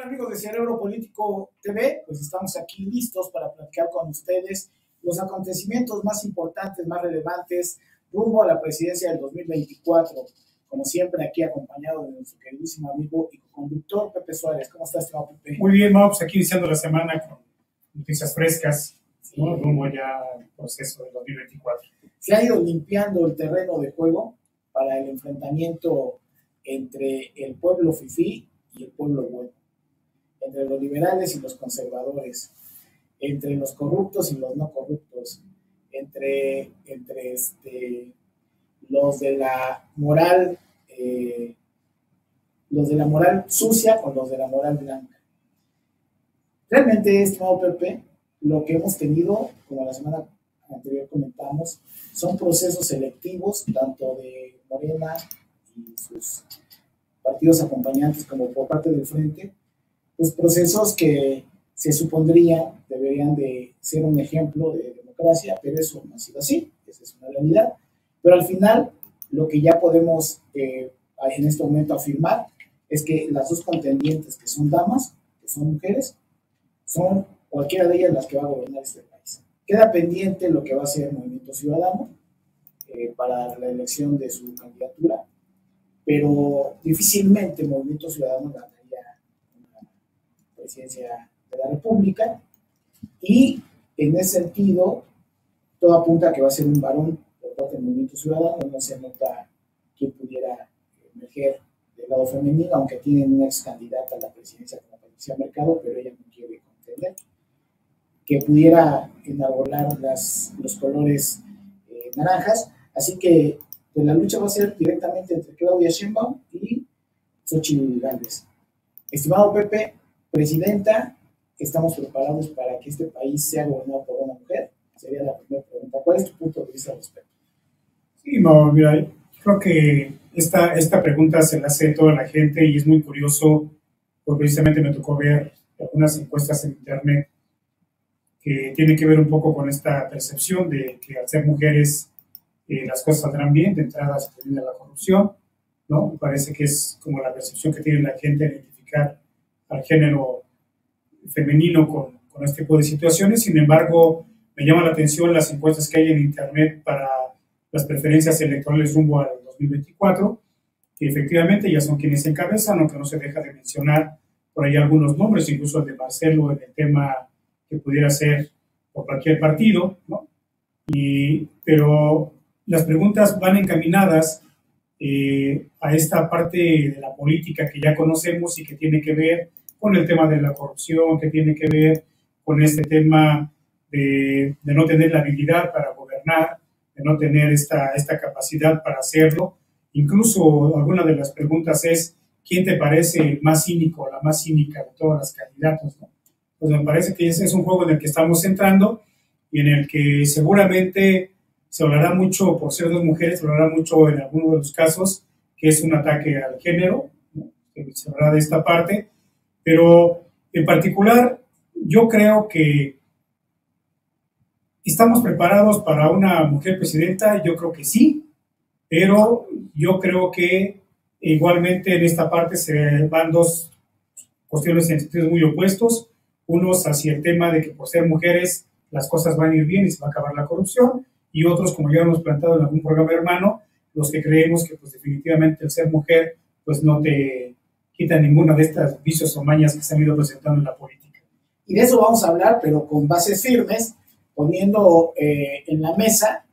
Amigos de Cerebro Político TV, pues estamos aquí listos para platicar con ustedes los acontecimientos más importantes, más relevantes rumbo a la presidencia del 2024. Como siempre, aquí acompañado de nuestro queridísimo amigo y conductor Pepe Suárez. ¿Cómo estás, Pepe? Muy bien, Mau, pues aquí iniciando la semana con noticias frescas, sí, ¿no? Rumbo ya al proceso del 2024. Se ha ido limpiando el terreno de juego para el enfrentamiento entre el pueblo fifí y el pueblo bueno, entre los liberales y los conservadores, entre los corruptos y los no corruptos, entre los de la moral sucia con los de la moral blanca. Realmente, estimado Pepe, lo que hemos tenido, como la semana anterior comentamos, son procesos selectivos, tanto de Morena y sus partidos acompañantes como por parte del Frente, los procesos que se supondría deberían de ser un ejemplo de democracia, pero eso no ha sido así, esa es una realidad. Pero al final, lo que ya podemos en este momento afirmar es que las dos contendientes que son damas, que son mujeres, son cualquiera de ellas las que va a gobernar este país. Queda pendiente lo que va a hacer Movimiento Ciudadano para la elección de su candidatura, pero difícilmente Movimiento Ciudadano ganaría una presidencia de la República, y en ese sentido todo apunta a que va a ser un varón por parte del Movimiento Ciudadano. No se nota quién pudiera emerger del lado femenino, aunque tienen una ex candidata a la presidencia como Patricia Mercado, pero ella no quiere contender, que pudiera enarbolar los colores naranjas. Así que pues, la lucha va a ser directamente entre Claudia Sheinbaum y Xochitl Gálvez. Estimado Pepe, presidenta, ¿estamos preparados para que este país sea gobernado por una mujer? Sería la primera pregunta. ¿Cuál es tu punto de vista al respecto? Sí, no, mira, creo que esta pregunta se la hace toda la gente y es muy curioso, porque precisamente me tocó ver algunas encuestas en internet que tienen que ver un poco con esta percepción de que al ser mujeres las cosas saldrán bien, de entrada se termina la corrupción, ¿no? Me parece que es como la percepción que tiene la gente de identificar al género femenino con este tipo de situaciones. Sin embargo, me llama la atención las encuestas que hay en internet para las preferencias electorales rumbo al 2024, que efectivamente ya son quienes encabezan, aunque no se deja de mencionar por ahí algunos nombres, incluso el de Marcelo en el tema que pudiera ser por cualquier partido, ¿no? Pero las preguntas van encaminadas a esta parte de la política que ya conocemos y que tiene que ver con el tema de la corrupción, que tiene que ver con este tema de no tener la habilidad para gobernar, de no tener esta capacidad para hacerlo. Incluso alguna de las preguntas es, ¿quién te parece el más cínico o la más cínica de todas las candidatos, ¿no? Pues me parece que ese es un juego en el que estamos entrando y en el que seguramente se hablará mucho, por ser dos mujeres, se hablará mucho en algunos de los casos, que es un ataque al género, ¿no? Se hablará de esta parte, pero en particular yo creo que ¿estamos preparados para una mujer presidenta? Yo creo que sí, pero yo creo que igualmente en esta parte se van dos cuestiones en sentidos muy opuestos, unos hacia el tema de que por ser mujeres las cosas van a ir bien y se va a acabar la corrupción, y otros, como ya hemos planteado en algún programa hermano, los que creemos que pues definitivamente el ser mujer pues no te quita ninguna de estas vicios o mañas que se han ido presentando en la política. Y de eso vamos a hablar, pero con bases firmes, poniendo en la mesa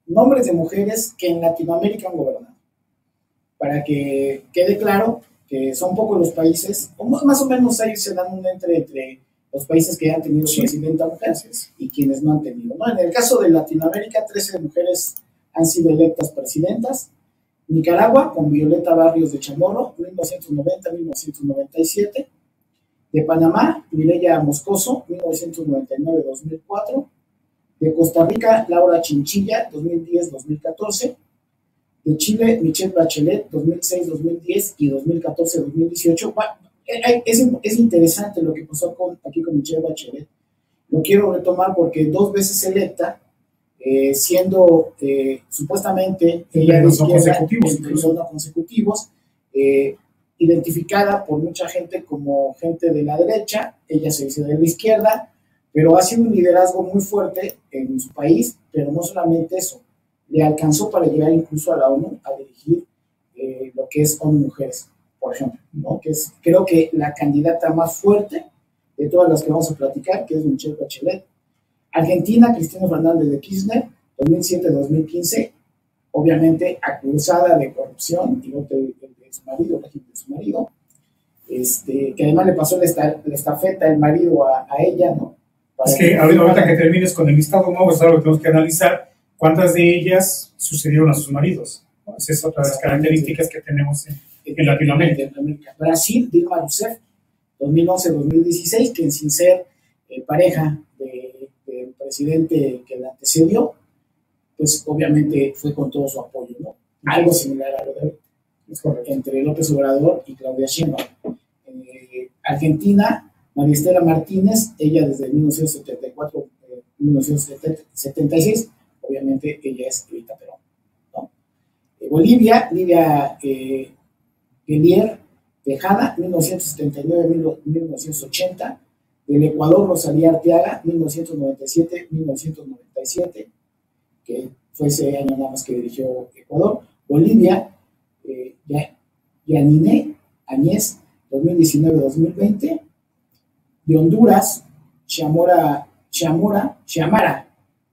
nombres de mujeres que en Latinoamérica han gobernado, para que quede claro que son pocos los países, más o menos ahí se dan un entre los países que han tenido presidenta mujeres y quienes no han tenido, ¿no? En el caso de Latinoamérica, 13 mujeres han sido electas presidentas. Nicaragua, con Violeta Barrios de Chamorro, 1990-1997. De Panamá, Mireya Moscoso, 1999-2004. De Costa Rica, Laura Chinchilla, 2010-2014. De Chile, Michelle Bachelet, 2006-2010 y 2014-2018. Bueno, es interesante lo que pasó aquí con Michelle Bachelet. Lo quiero retomar porque 2 veces electa, siendo supuestamente ella de izquierda en periodos no consecutivos, identificada por mucha gente como gente de la derecha, ella se dice de la izquierda, pero ha sido un liderazgo muy fuerte en su país, pero no solamente eso, le alcanzó para llegar incluso a la ONU a dirigir lo que es ONU Mujeres, por ejemplo, ¿no? Que es, creo que la candidata más fuerte de todas las que vamos a platicar, que es Michelle Bachelet. Argentina, Cristina Fernández de Kirchner, 2007-2015, obviamente acusada de corrupción, y de su marido, el régimen de su marido, que además le pasó la estafeta el marido a ella, ¿no? Es que ahorita que termines con el listado, ¿no? Es algo que tenemos que analizar cuántas de ellas sucedieron a sus maridos. ¿No? Esa es otra de las características que tenemos en Latinoamérica. Brasil, Dilma Rousseff, 2011-2016, que sin ser pareja del presidente que la antecedió, pues obviamente fue con todo su apoyo, ¿no? Algo similar a lo de entre López Obrador y Claudia Sheinbaum. Argentina, María Estela Martínez, ella desde 1974, 1976, obviamente ella es Evita Perón, ¿no? Bolivia, Lidia Guelier Tejada, 1979-1980. Del Ecuador, Rosalía Arteaga, 1997-1997, que fue ese año nada más que dirigió Ecuador. Bolivia, Yanine Añez, 2019-2020. De Honduras, Xiomara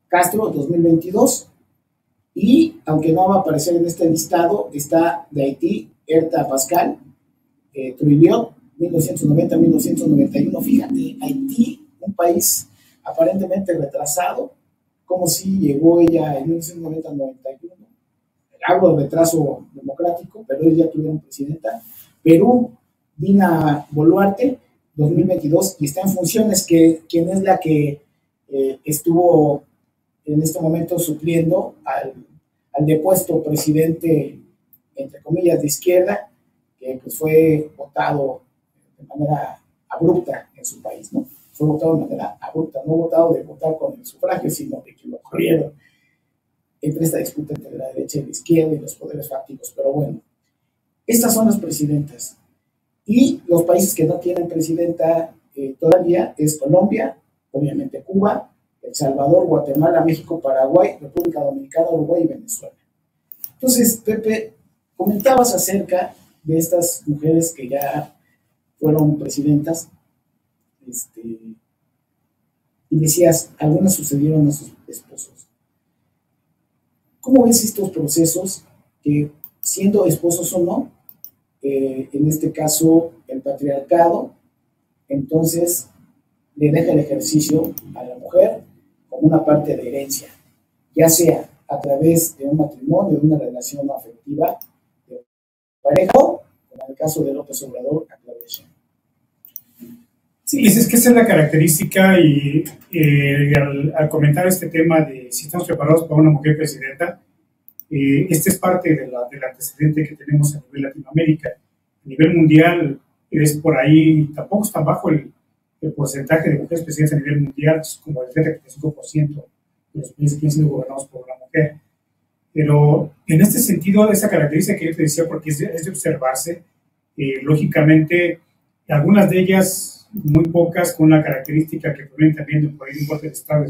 Castro, 2022. Y, aunque no va a aparecer en este listado, está de Haití, Erta Pascal Trujillo, 1990-1991. Fíjate, Haití, un país aparentemente retrasado, como si llegó ella en 1990-91. Hablo de retraso democrático, pero ellos ya tuvieron presidenta. Perú, Dina Boluarte, 2022, y está en funciones, quien es la que estuvo en este momento supliendo al depuesto presidente, entre comillas, de izquierda, que pues fue votado de manera abrupta en su país, ¿no? Fue votado de manera abrupta, no votado de votar con el sufragio, sino de que lo corrieron entre esta disputa entre la derecha y la izquierda y los poderes fácticos. Pero bueno, estas son las presidentas. Y los países que no tienen presidenta todavía es Colombia, obviamente Cuba, El Salvador, Guatemala, México, Paraguay, República Dominicana, Uruguay y Venezuela. Entonces, Pepe, comentabas acerca de estas mujeres que ya fueron presidentas, y decías, algunas sucedieron a sus esposos. ¿Cómo ves estos procesos que, siendo esposos o no, en este caso el patriarcado, entonces le deja el ejercicio a la mujer como una parte de herencia, ya sea a través de un matrimonio, de una relación afectiva, de pareja, como en el caso de López Obrador a Claudia Sheinbaum? Sí, es que esa es la característica y al comentar este tema de si estamos preparados para una mujer presidenta, este es parte del antecedente que tenemos a nivel Latinoamérica. A nivel mundial es por ahí, tampoco es tan bajo el porcentaje de mujeres presidentas a nivel mundial, es como el 35% de los países que han sido gobernados por una mujer. Pero en este sentido, esa característica que yo te decía, porque es de observarse, lógicamente, algunas de ellas, muy pocas, con una característica que provienen también de por ahí un golpe de Estado,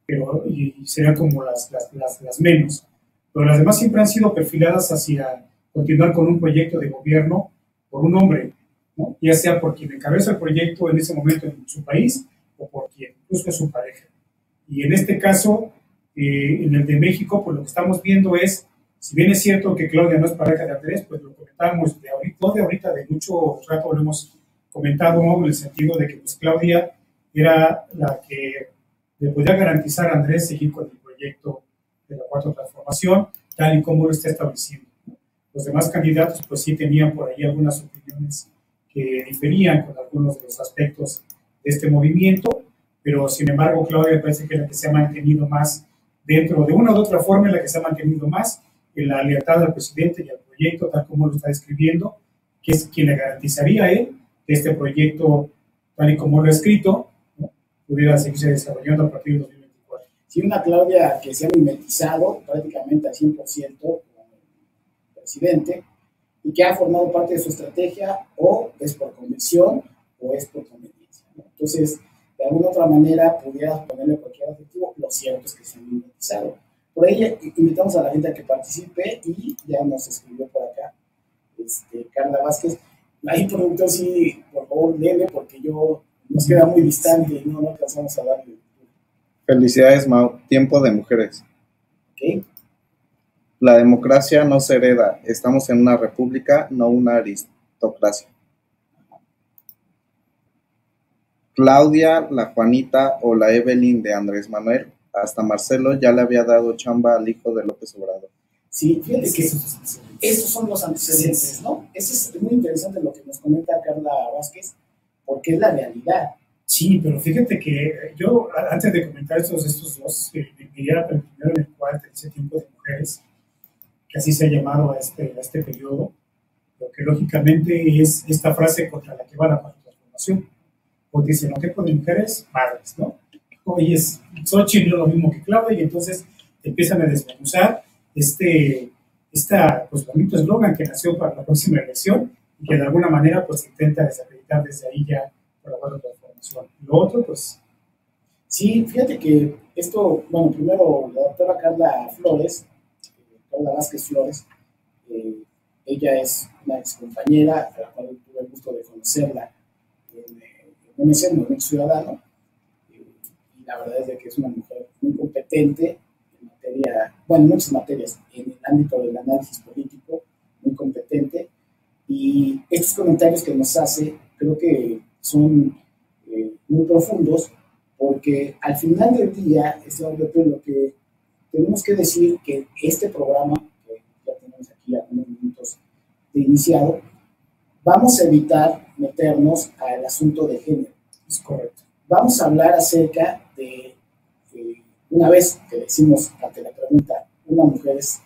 pero y serían como las menos. Pero las demás siempre han sido perfiladas hacia continuar con un proyecto de gobierno por un hombre, ¿no? Ya sea por quien encabeza el proyecto en ese momento en su país o por quien incluso es su pareja. Y en este caso, en el de México, pues lo que estamos viendo es, si bien es cierto que Claudia no es pareja de Andrés, pues lo comentábamos de ahorita, de mucho rato lo hemos comentado, ¿no? En el sentido de que pues Claudia era la que le podía garantizar a Andrés seguir con el proyecto de la Cuarta Transformación, tal y como lo está estableciendo, ¿no? Los demás candidatos pues sí tenían por ahí algunas opiniones que diferían con algunos de los aspectos de este movimiento, pero sin embargo Claudia parece que es la que se ha mantenido más dentro de una u otra forma, en la que se ha mantenido más en la lealtad al presidente y al proyecto tal como lo está describiendo, que es quien le garantizaría a él que este proyecto, tal y como lo ha escrito, ¿no?, pudiera seguirse desarrollando a partir de 2024. Sí, una Claudia que se ha mimetizado prácticamente al 100% con el presidente, y que ha formado parte de su estrategia, o es por convicción o es por conveniencia, ¿no? Entonces, de alguna otra manera pudieras ponerle cualquier adjetivo, lo cierto es que se han mimetizado. Por ahí invitamos a la gente a que participe y ya nos escribió por acá Carla Vázquez. Ahí, productor, sí, por favor, léele, porque nos queda muy distante y no alcanzamos a darle. Felicidades, Mau. Tiempo de mujeres. ¿Ok? La democracia no se hereda. Estamos en una república, no una aristocracia. Claudia, la Juanita o la Evelyn de Andrés Manuel, hasta Marcelo ya le había dado chamba al hijo de López Obrador. Sí, fíjate que estos son los antecedentes, ¿no? Eso es muy interesante lo que nos comenta Carla Vázquez, porque es la realidad. Sí, pero fíjate que yo, antes de comentar estos dos, quería primero en el cual ese tiempo de mujeres, que así se ha llamado a este periodo, lo que lógicamente es esta frase contra la que va la transformación. Porque dicen, no, ¿qué de mujeres? Madres, ¿no? Oye, Xochitl no es lo mismo que Claudia, y entonces empiezan a desmenuzar pues, bonito eslogan que nació para la próxima elección y que de alguna manera pues intenta desacreditar desde ahí ya por la buena transformación. Lo otro, pues... Sí, fíjate que esto, bueno, primero la doctora Carla Vázquez Flores, ella es una ex compañera a la cual tuve el gusto de conocerla en MC, en Movimiento Ciudadano, y la verdad es de que es una mujer muy competente en materia, bueno, en muchas materias, en el ámbito del análisis político, muy competente, y estos comentarios que nos hace creo que son muy profundos, porque al final del día, lo que tenemos que decir que este programa, que ya tenemos aquí algunos minutos de iniciado, vamos a evitar meternos al asunto de género. Es correcto. Vamos a hablar acerca de, una vez que decimos ante la pregunta, ¿una mujer es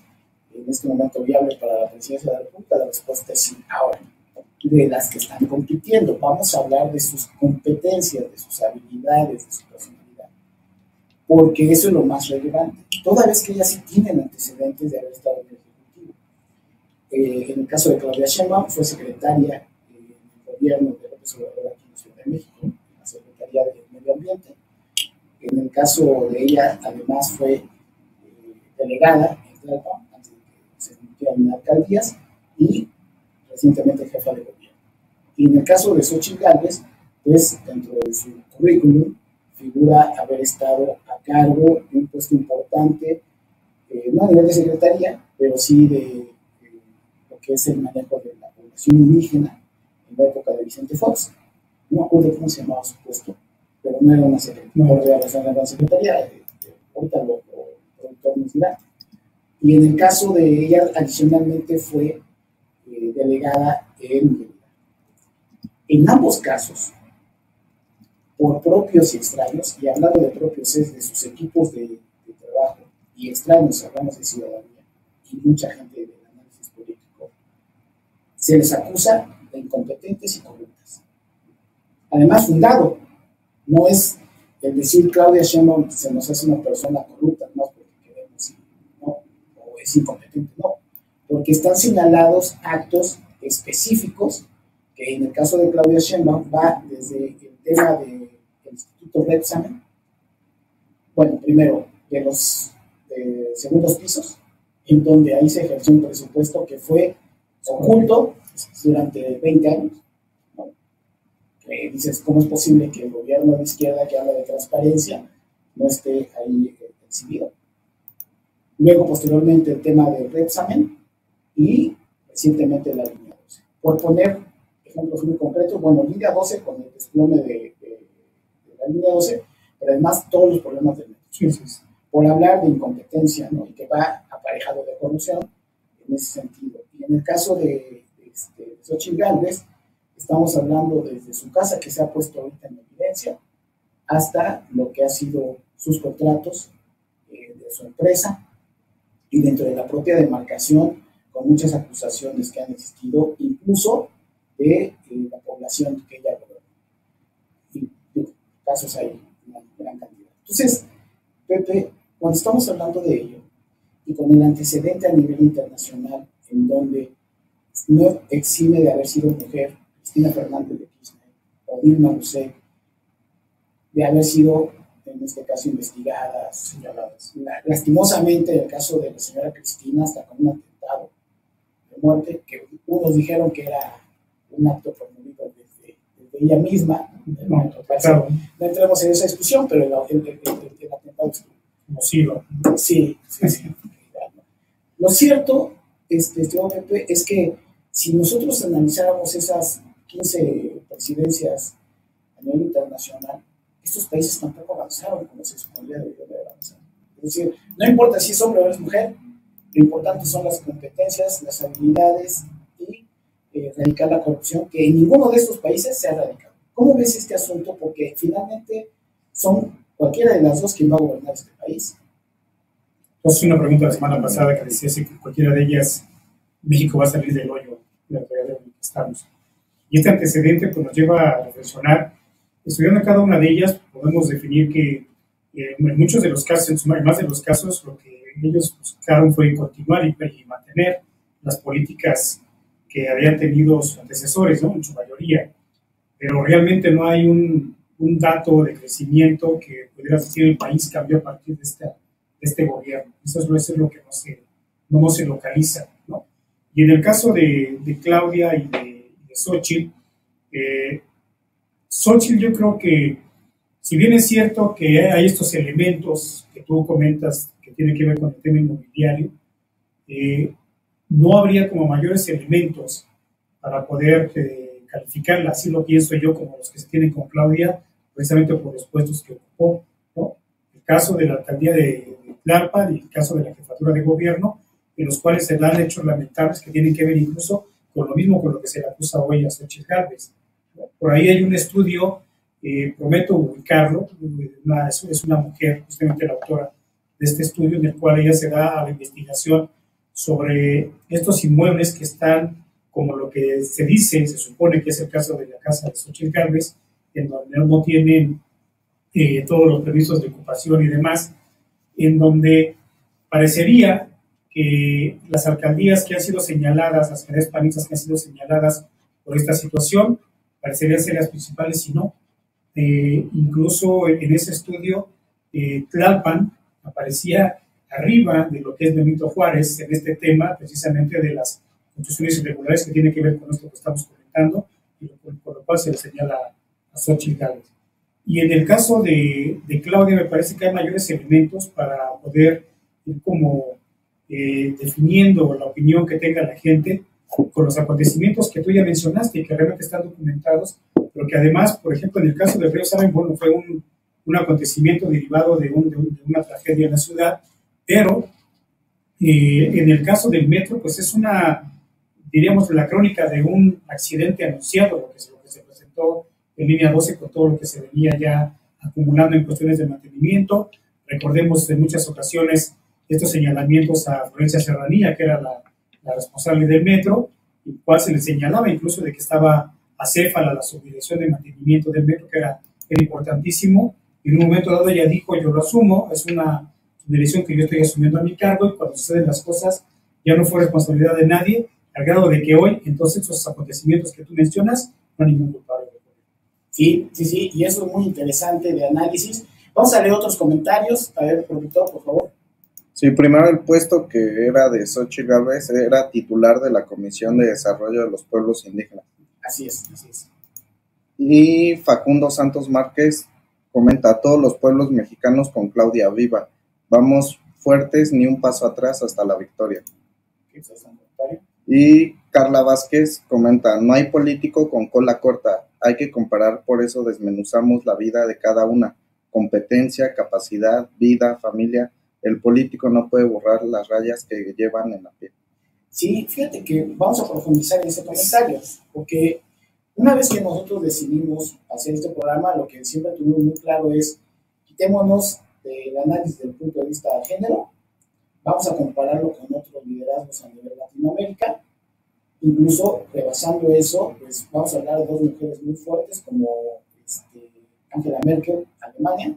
en este momento viable para la presidencia de la República? La respuesta es sí. Ahora, de las que están compitiendo, vamos a hablar de sus competencias, de sus habilidades, de su personalidad, porque eso es lo más relevante. Toda vez que ellas sí tienen antecedentes de haber estado en el Ejecutivo. En el caso de Claudia Sheinbaum, fue secretaria en el gobierno de López Obrador aquí en la Ciudad de México, en la Secretaría de Medio Ambiente. En el caso de ella, además, fue delegada en Tlalpan, antes de que se convirtieran en alcaldías, y recientemente jefa de gobierno. Y en el caso de Xochitl Gálvez, pues dentro de su currículum figura haber estado a cargo de un puesto importante, no a nivel de secretaría, pero sí de lo que es el manejo de la población indígena en la época de Vicente Fox. No me acuerdo cómo se llamaba su puesto, pero no era una secretaría, ahorita lo productor nos dirá. Y en el caso de ella, adicionalmente fue delegada en ambos casos, por propios y extraños, y hablando de propios es de sus equipos de trabajo, y extraños hablamos de ciudadanía, y mucha gente del análisis político, se les acusa de incompetentes y corruptas. Además, fundado, no es el decir Claudia Sheinbaum se nos hace una persona corrupta, no porque queremos, no, o es incompetente, no, porque están señalados actos específicos que en el caso de Claudia Sheinbaum va desde el tema del Instituto Repsamen, bueno, primero de los segundos pisos, en donde ahí se ejerció un presupuesto que fue oculto durante 20 años. ¿No? Dices, ¿cómo es posible que el gobierno de izquierda que habla de transparencia no esté ahí exhibido? Luego, posteriormente, el tema del Repsamen y recientemente la línea 12. Por poner ejemplos muy concretos, bueno, línea 12 con el desplome de la línea 12, pero además todos los problemas del metro. Sí, sí, sí. Por hablar de incompetencia, ¿no? Y que va aparejado de corrupción en ese sentido. Y en el caso de Xochitl Gálvez, estamos hablando desde su casa, que se ha puesto ahorita en evidencia, hasta lo que ha sido sus contratos de su empresa, y dentro de la propia demarcación, con muchas acusaciones que han existido, incluso de la población que ella gobernó. Y casos hay una gran cantidad. Entonces, Pepe, cuando estamos hablando de ello, y con el antecedente a nivel internacional, en donde no exime de haber sido mujer Cristina Fernández de Kirchner o Dilma Rousseff, de haber sido, en este caso, investigadas, señaladas. Lastimosamente, en el caso de la señora Cristina, hasta con un atentado de muerte, que unos dijeron que era un acto promovido desde ella misma. No entremos en esa discusión, pero el atentado estuvo. Nocivo. Sí. Lo cierto, Pepe, es que si nosotros analizáramos esas 15 presidencias a nivel internacional, estos países tampoco avanzaron como se suponía deberían de avanzar. Es decir, no importa si es hombre o es mujer, lo importante son las competencias, las habilidades y erradicar la corrupción, que en ninguno de estos países se ha erradicado. ¿Cómo ves este asunto? Porque finalmente son cualquiera de las dos quien va a gobernar este país. Entonces, una pregunta la semana pasada que decía si cualquiera de ellas, México va a salir del hoyo de la realidad en la que estamos. Y este antecedente pues, nos lleva a reflexionar. Estudiando cada una de ellas, podemos definir que en muchos de los casos, en más de los casos, lo que ellos buscaron fue continuar y mantener las políticas que habían tenido sus antecesores, ¿no? En su mayoría. Pero realmente no hay un dato de crecimiento que pudiera decir el país cambió a partir de este gobierno. Eso es lo que no se localiza, ¿no? Y en el caso de Claudia y de Xóchitl, Xóchitl yo creo que, si bien es cierto que hay estos elementos que tú comentas que tienen que ver con el tema inmobiliario, no habría como mayores elementos para poder calificarla, así lo pienso yo, como los que se tienen con Claudia, precisamente por los puestos que ocupó, ¿no? El caso de la alcaldía de Tlalpan y el caso de la jefatura de gobierno, en los cuales se dan hechos lamentables que tienen que ver incluso con lo mismo con lo que se le acusa hoy a Xochitl Gálvez. Por ahí hay un estudio, prometo ubicarlo, es una mujer, justamente la autora de este estudio, en el cual ella se da a la investigación sobre estos inmuebles que están, como lo que se dice, se supone que es el caso de la casa de Xochitl Gálvez, en donde no tienen todos los permisos de ocupación y demás, en donde parecería que las alcaldías que han sido señaladas, las alcaldías panistas que han sido señaladas por esta situación, parecerían ser las principales, si no. Incluso en ese estudio, Tlalpan aparecía arriba de lo que es Benito Juárez en este tema, precisamente de las construcciones irregulares que tiene que ver con esto que estamos comentando, y por lo cual se le señala a Xochitl Gálvez. Y en el caso de Claudia, me parece que hay mayores elementos para poder ir como definiendo la opinión que tenga la gente con los acontecimientos que tú ya mencionaste y que realmente están documentados, pero que además, por ejemplo, en el caso del río Saben, bueno, fue un acontecimiento derivado de una tragedia en la ciudad, pero en el caso del metro, pues es diríamos, la crónica de un accidente anunciado, lo que se presentó en línea 12 con todo lo que se venía ya acumulando en cuestiones de mantenimiento. Recordemos en muchas ocasiones estos señalamientos a Florencia Serranía, que era la responsable del metro, y cual se le señalaba incluso de que estaba acéfala la subdirección de mantenimiento del metro, que era importantísimo, y en un momento dado ella dijo, yo lo asumo, es una subdirección que yo estoy asumiendo a mi cargo, y cuando suceden las cosas ya no fue responsabilidad de nadie, al grado de que hoy, entonces, esos acontecimientos que tú mencionas, no hay ningún culpable. Sí, y eso es muy interesante de análisis. Vamos a leer otros comentarios. A ver, productor, por favor. Sí, primero el puesto que era de Xochitl Gálvez era titular de la Comisión de Desarrollo de los Pueblos Indígenas. Así es. Y Facundo Santos Márquez comenta, a todos los pueblos mexicanos con Claudia viva. Vamos fuertes, ni un paso atrás hasta la victoria. Y Carla Vázquez comenta, no hay político con cola corta, hay que comparar, por eso desmenuzamos la vida de cada una, competencia, capacidad, vida, familia. El político no puede borrar las rayas que llevan en la piel. Sí, fíjate que vamos a profundizar en ese comentario, porque una vez que nosotros decidimos hacer este programa, lo que siempre tuvimos muy claro es, quitémonos del análisis del punto de vista de género, vamos a compararlo con otros liderazgos a nivel Latinoamérica, incluso rebasando eso, pues vamos a hablar de dos mujeres muy fuertes como Angela Merkel, Alemania,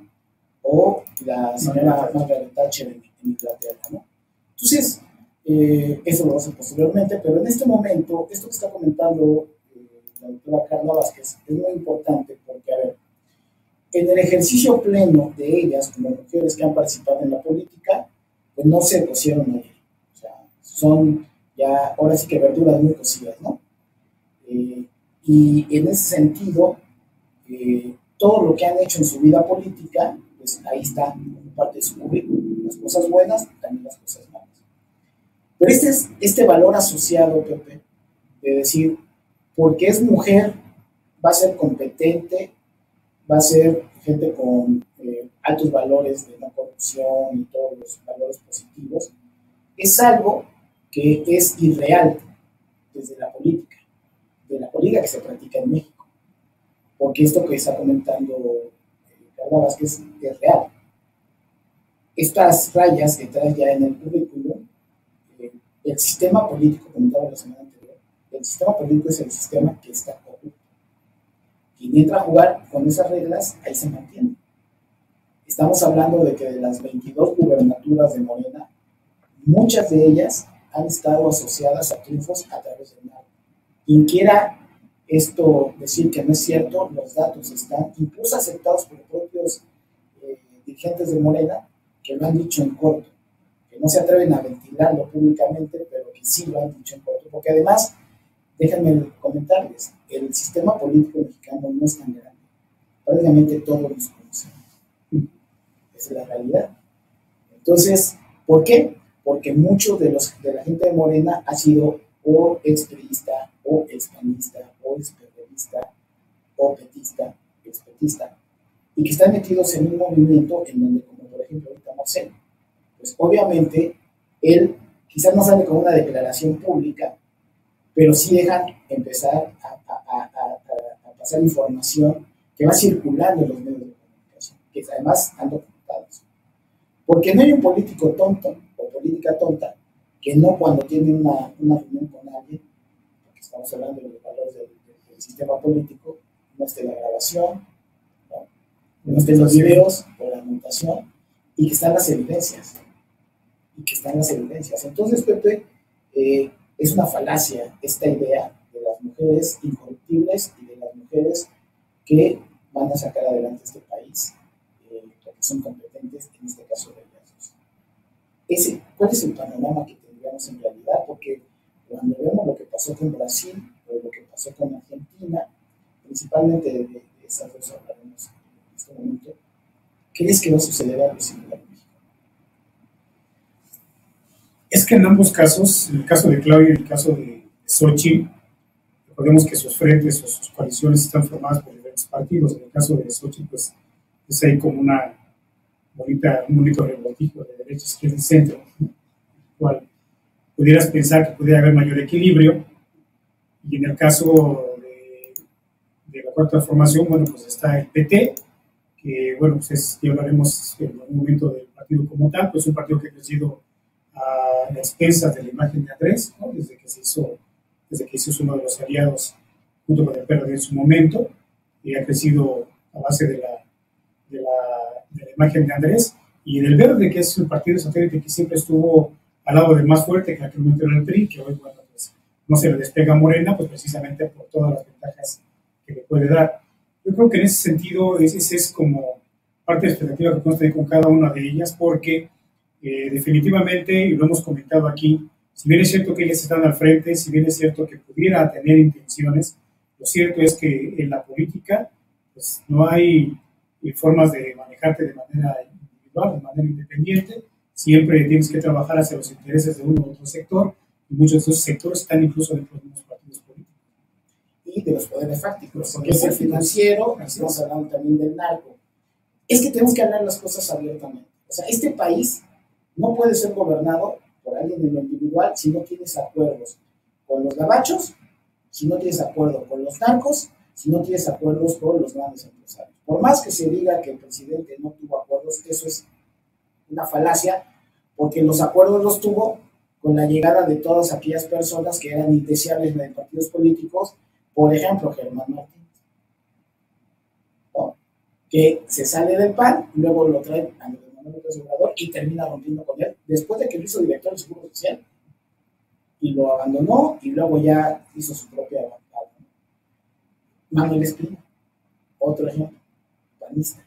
o la señora Margaret Thatcher en Inglaterra, ¿no? Entonces, Eso lo va a hacer posteriormente, pero en este momento, esto que está comentando la doctora Carla Vázquez es muy importante porque, a ver, en el ejercicio pleno de ellas, como mujeres que han participado en la política, pues no se cocieron ayer. O sea, son ya, ahora sí que verduras muy cocidas, ¿no? Y en ese sentido, todo lo que han hecho en su vida política, pues ahí está como parte de su currículum. Las cosas buenas, también las cosas malas. Pero este valor asociado, Pepe, de decir, porque es mujer, va a ser competente, va a ser gente con altos valores de no corrupción y todos los valores positivos, es algo que es irreal desde la política, de la política que se practica en México. Porque esto que está comentando Carla Vázquez es real. Estas rayas que trae ya en el currículum, el sistema político, comentaba la semana anterior, el sistema político es el sistema que está corrupto. Quien entra a jugar con esas reglas, ahí se mantiene. Estamos hablando de que de las 22 gubernaturas de Morena, muchas de ellas han estado asociadas a triunfos a través del narco. Quien quiera esto decir que no es cierto, los datos están incluso aceptados por los propios dirigentes de Morena, que lo han dicho en corto, que no se atreven a ventilarlo públicamente, pero que sí lo han dicho en corto, porque además, déjenme comentarles, el sistema político mexicano no es tan grande, prácticamente todos los conocemos, esa es la realidad. Entonces, ¿por qué? Porque muchos de la gente de Morena ha sido o expriista, o expanista, o experredista, o petista, expetista, y que están metidos en un movimiento en donde, como por ejemplo ahorita Marcelo, pues obviamente él quizás no sale con una declaración pública, pero sí dejan empezar a pasar información que va circulando en los medios de comunicación, que además están documentados. Porque no hay un político tonto o política tonta que no, cuando tiene una reunión con alguien, porque estamos hablando de los valores del sistema político, no esté la grabación, no estén los videos o la anotación, y que están las evidencias. Entonces, Pepe, es una falacia esta idea de las mujeres incorruptibles y de las mujeres que van a sacar adelante este país, porque son competentes, en este caso de ellas. ¿Cuál es el panorama que tendríamos en realidad? Porque cuando vemos lo que pasó con Brasil o lo que pasó con Argentina, principalmente de esas dos hablaremos en este momento, ¿qué es que va a suceder a los similar en México? Es que en ambos casos, en el caso de Claudia y en el caso de Xochitl, recordemos que sus frentes o sus coaliciones están formadas por diferentes partidos. En el caso de Xochitl, pues es ahí como un bonito revoltijo de derecha, izquierda y centro, cual pudieras pensar que pudiera haber mayor equilibrio. Y en el caso de la cuarta transformación, bueno, pues está el PT, que bueno, pues ya hablaremos en algún momento del partido como tal, pues un partido que ha crecido a expensas de la imagen de Andrés, ¿no? Desde que se hizo uno de los aliados junto con el PRD en su momento, y ha crecido a base de la imagen de Andrés, y del Verde, que es un partido satélite que siempre estuvo al lado del más fuerte, que actualmente era el PRI, que hoy, bueno, pues no se le despega a Morena, pues precisamente por todas las ventajas que le puede dar. Yo creo que en ese sentido, ese es como parte de la expectativa que podemos tener con cada una de ellas, porque definitivamente, y lo hemos comentado aquí, si bien es cierto que ellas están al frente, si bien es cierto que pudiera tener intenciones, lo cierto es que en la política pues no hay formas de manejarte de manera individual, de manera independiente, siempre tienes que trabajar hacia los intereses de uno u otro sector, y muchos de esos sectores están incluso dentro de los partidos políticos. Y de los poderes fácticos, porque es el financiero, estamos hablando también del narco. Es que tenemos que hablar las cosas abiertamente. O sea, este país no puede ser gobernado por alguien en lo individual si no tienes acuerdos con los gabachos, si no tienes acuerdo con los narcos, si no tienes acuerdos con los grandes empresarios. Por más que se diga que el presidente no tuvo acuerdos, eso es una falacia, porque los acuerdos los tuvo con la llegada de todas aquellas personas que eran indeseables en partidos políticos, por ejemplo, Germán Martínez, ¿no? Que se sale del PAN, y luego lo traen a López Obrador y termina rompiendo con él, después de que lo hizo director del Seguro Social. y lo abandonó y luego ya hizo su propia bancada. Manuel Espino, otro ejemplo, panista.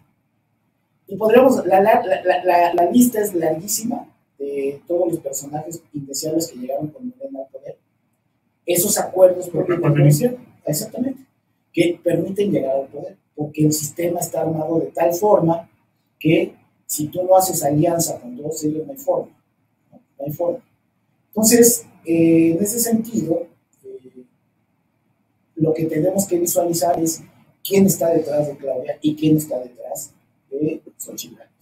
Y podríamos, la lista es larguísima de todos los personajes indeseables que llegaron con Morena al poder. Esos acuerdos exactamente, que permiten llegar al poder, porque el sistema está armado de tal forma que si tú no haces alianza con todos ellos, no hay forma. No hay forma. Entonces, en ese sentido, lo que tenemos que visualizar es quién está detrás de Claudia y quién está detrás de Xochitl Gálvez.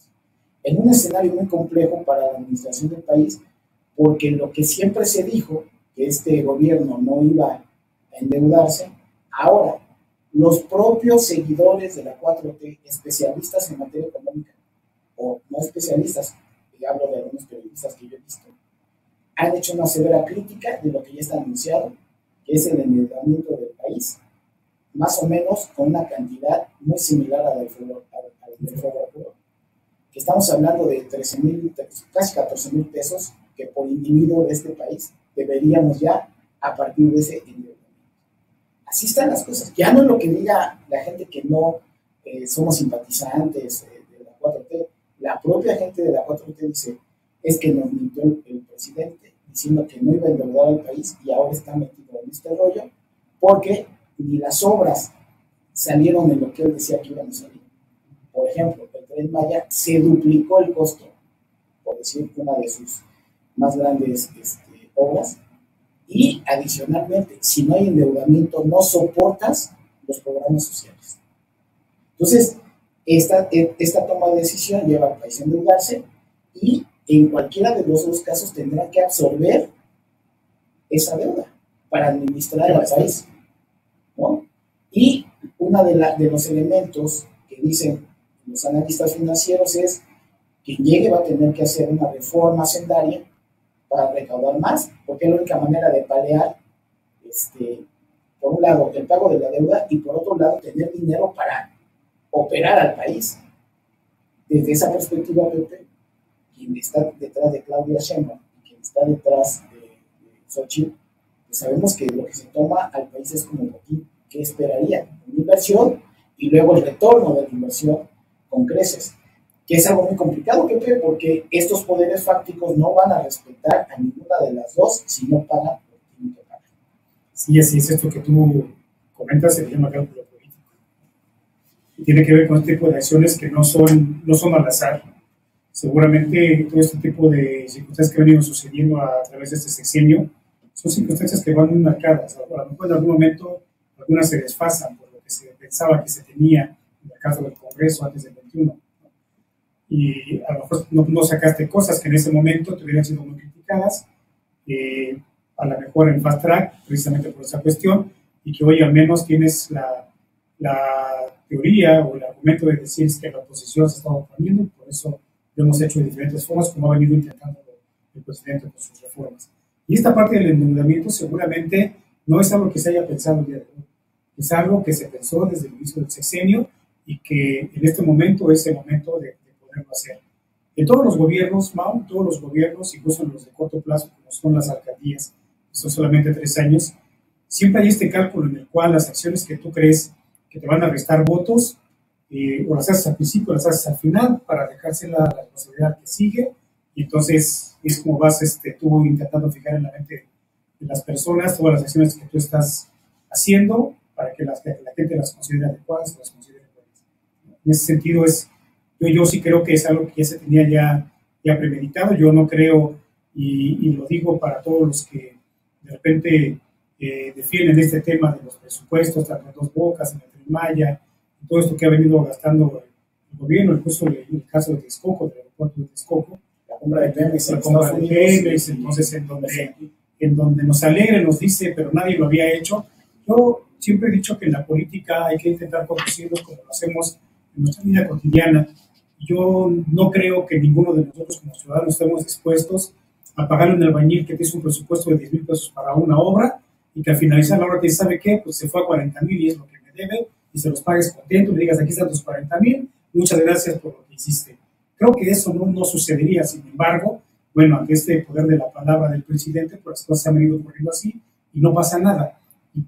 En un escenario muy complejo para la administración del país, porque lo que siempre se dijo, que este gobierno no iba a endeudarse, ahora los propios seguidores de la 4T, especialistas en materia económica, o no especialistas, y hablo de algunos periodistas que yo he visto, han hecho una severa crítica de lo que ya está anunciado, que es el endeudamiento del país, más o menos con una cantidad muy similar a la del Fobapro, que estamos hablando de 13,000, casi 14,000 pesos, que por individuo de este país deberíamos ya a partir de ese endeudamiento. Así están las cosas. Ya no es lo que diga la gente que no somos simpatizantes de la 4T. La propia gente de la 4T dice, es que nos mintió el presidente diciendo que no iba a endeudar al país y ahora está metido en este rollo porque ni las obras salieron en lo que él decía que iban a salir. Por ejemplo, el Tren Maya se duplicó el costo, por decir una de sus más grandes obras, y adicionalmente, si no hay endeudamiento, no soportas los programas sociales. Entonces, esta toma de decisión lleva al país a endeudarse y en cualquiera de los dos casos tendrá que absorber esa deuda para administrar al país, ¿no? Y uno de los elementos que dicen los analistas financieros es que llegue va a tener que hacer una reforma hacendaria para recaudar más, porque es la única manera de paliar, por un lado, el pago de la deuda y por otro lado, tener dinero para operar al país. Desde esa perspectiva, Pepe, quien está detrás de Claudia Sheinbaum y quien está detrás de Xochitl, pues sabemos que lo que se toma al país es como botín. ¿Qué esperaría? Una inversión y luego el retorno de la inversión con creces, que es algo muy complicado, Pepe, porque estos poderes fácticos no van a respetar a ninguna de las dos si no pagan lo que tienen que pagar. Sí, así es, esto que tú comentas se llama cálculo político. Y tiene que ver con este tipo de acciones que no son al azar. Seguramente todo este tipo de circunstancias que han venido sucediendo a través de este sexenio son circunstancias que van muy marcadas. A lo mejor en algún momento algunas se desfasan por lo que se pensaba que se tenía en el caso del Congreso antes del 21. Y a lo mejor no sacaste cosas que en ese momento te hubieran sido muy criticadas, a lo mejor en fast track, precisamente por esa cuestión, y que hoy al menos tienes la teoría o el argumento de decir que la oposición se estaba oponiendo, por eso lo hemos hecho de diferentes formas, como ha venido intentando el presidente con sus reformas. Y esta parte del endeudamiento seguramente no es algo que se haya pensado el día de hoy, es algo que se pensó desde el inicio del sexenio y que en este momento es el momento de poderlo hacer. En todos los gobiernos, Mau, todos los gobiernos, incluso en los de corto plazo, como son las alcaldías, que son solamente 3 años, siempre hay este cálculo en el cual las acciones que tú crees que te van a restar votos, o las haces al principio, o las haces al final, para dejársela a la responsabilidad que sigue, y entonces es como vas tú intentando fijar en la mente de las personas todas las acciones que tú estás haciendo para que la gente las considere adecuadas o las considere buenas. En ese sentido, yo sí creo que es algo que ya se tenía ya premeditado. Yo no creo, y lo digo para todos los que de repente defienden este tema de los presupuestos, tanto en Dos Bocas, en el Tren Maya, todo esto que ha venido gastando el gobierno, incluso el caso de Texcoco, del aeropuerto de Texcoco, la compra de Pemex, entonces en donde nos alegra, nos dice, pero nadie lo había hecho. Yo siempre he dicho que en la política hay que intentar conducirnos como lo hacemos en nuestra vida cotidiana. Yo no creo que ninguno de nosotros como ciudadanos estemos dispuestos a pagarle un albañil que te hizo un presupuesto de 10,000 pesos para una obra y que al finalizar la obra te dice, ¿sabe qué? Pues se fue a 40,000 y es lo que me debe, y se los pagues contento y le digas, aquí están tus 40,000, muchas gracias por lo que hiciste. Creo que eso no sucedería. Sin embargo, bueno, ante este poder de la palabra del presidente, pues las cosas se han venido ocurriendo así y no pasa nada.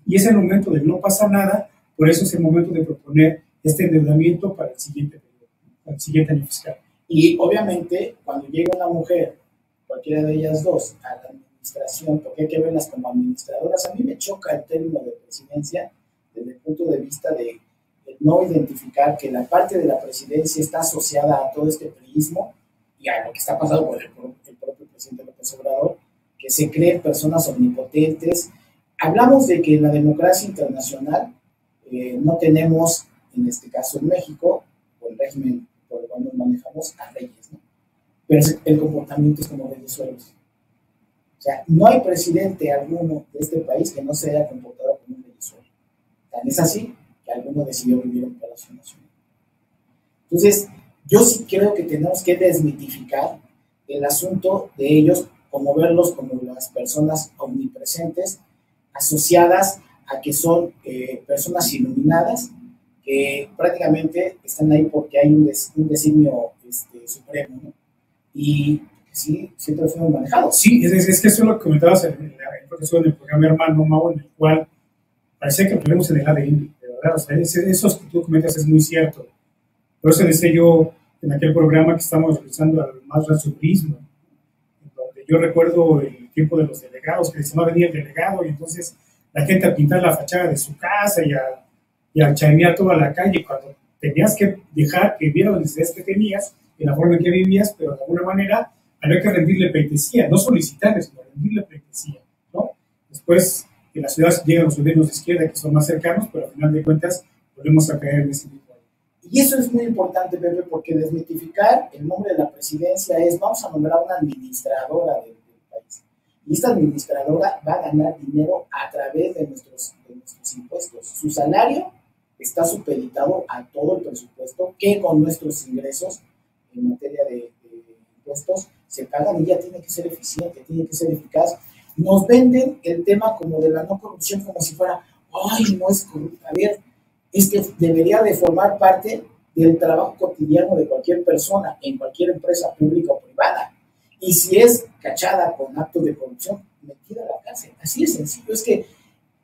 Y es el momento de no pasa nada, por eso es el momento de proponer este endeudamiento para el siguiente periodo, para el siguiente año fiscal. Y obviamente, cuando llega una mujer, cualquiera de ellas dos, a la administración, porque hay que verlas como administradoras, a mí me choca el término de presidencia desde el punto de vista de no identificar que la parte de la presidencia está asociada a todo este priismo y a lo que está pasando con el propio presidente López Obrador, que se creen personas omnipotentes. Hablamos de que en la democracia internacional no tenemos, en este caso en México, o el régimen por el cual nos manejamos, a reyes, ¿no? Pero el comportamiento es como Venezuela. O sea, no hay presidente alguno de este país que no se haya comportado como un Venezuela. Tan es así que alguno decidió vivir en Palacio Nacional. Entonces, yo sí creo que tenemos que desmitificar el asunto de ellos, como verlos como las personas omnipresentes, asociadas a que son personas iluminadas, que prácticamente están ahí porque hay un designio supremo, ¿no? Y sí, siempre fueron manejados. Sí, es que eso es lo que comentabas en el programa Hermano Mau, en el cual parece que ponemos en el ADN, de verdad. O sea, eso que tú comentas es muy cierto. Por eso decía yo en aquel programa que estamos realizando al más rasurismo, donde yo recuerdo el tiempo de los delegados, que se no venía el delegado, y entonces la gente a pintar la fachada de su casa y a chainear toda la calle, cuando tenías que dejar que vieran las necesidades que tenías y la forma en que vivías, pero de alguna manera había que rendirle pleitesía, no solicitarles, sino rendirle pleitesía, ¿no? Después en las ciudades llegan los gobiernos de izquierda que son más cercanos, pero al final de cuentas volvemos a caer en ese tipo. Y eso es muy importante, Pepe, porque desmitificar el nombre de la presidencia es, vamos a nombrar una administradora del país. Y esta administradora va a ganar dinero a través de nuestros impuestos. Su salario está supeditado a todo el presupuesto que con nuestros ingresos en materia de impuestos se pagan, y ella tiene que ser eficiente, tiene que ser eficaz. Nos venden el tema como de la no corrupción como si fuera, ay, no es corrupta. A ver, es que debería de formar parte del trabajo cotidiano de cualquier persona en cualquier empresa pública o privada. Y si es cachada con actos de corrupción, metida a la cárcel. Así de sencillo. Es que,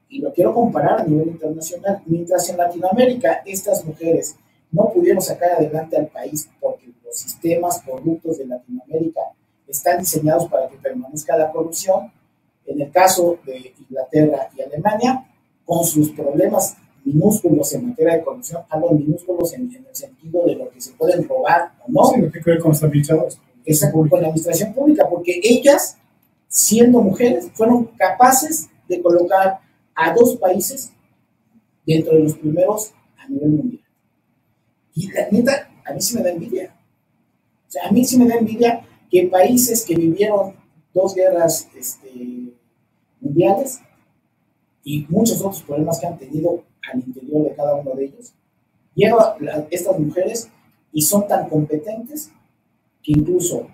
y lo quiero comparar a nivel internacional, mientras en Latinoamérica estas mujeres no pudieron sacar adelante al país porque los sistemas corruptos de Latinoamérica están diseñados para que permanezca la corrupción, en el caso de Inglaterra y Alemania, con sus problemas minúsculos en materia de corrupción, hablo minúsculos en el sentido de lo que se pueden robar o no. Sí, lo que ver con los administradores. Exacto, con la administración pública, porque ellas, siendo mujeres, fueron capaces de colocar a 2 países dentro de los primeros a nivel mundial. Y la neta, a mí sí me da envidia. O sea, a mí sí me da envidia que países que vivieron 2 guerras mundiales y muchos otros problemas que han tenido al interior de cada uno de ellos, llegan estas mujeres y son tan competentes que incluso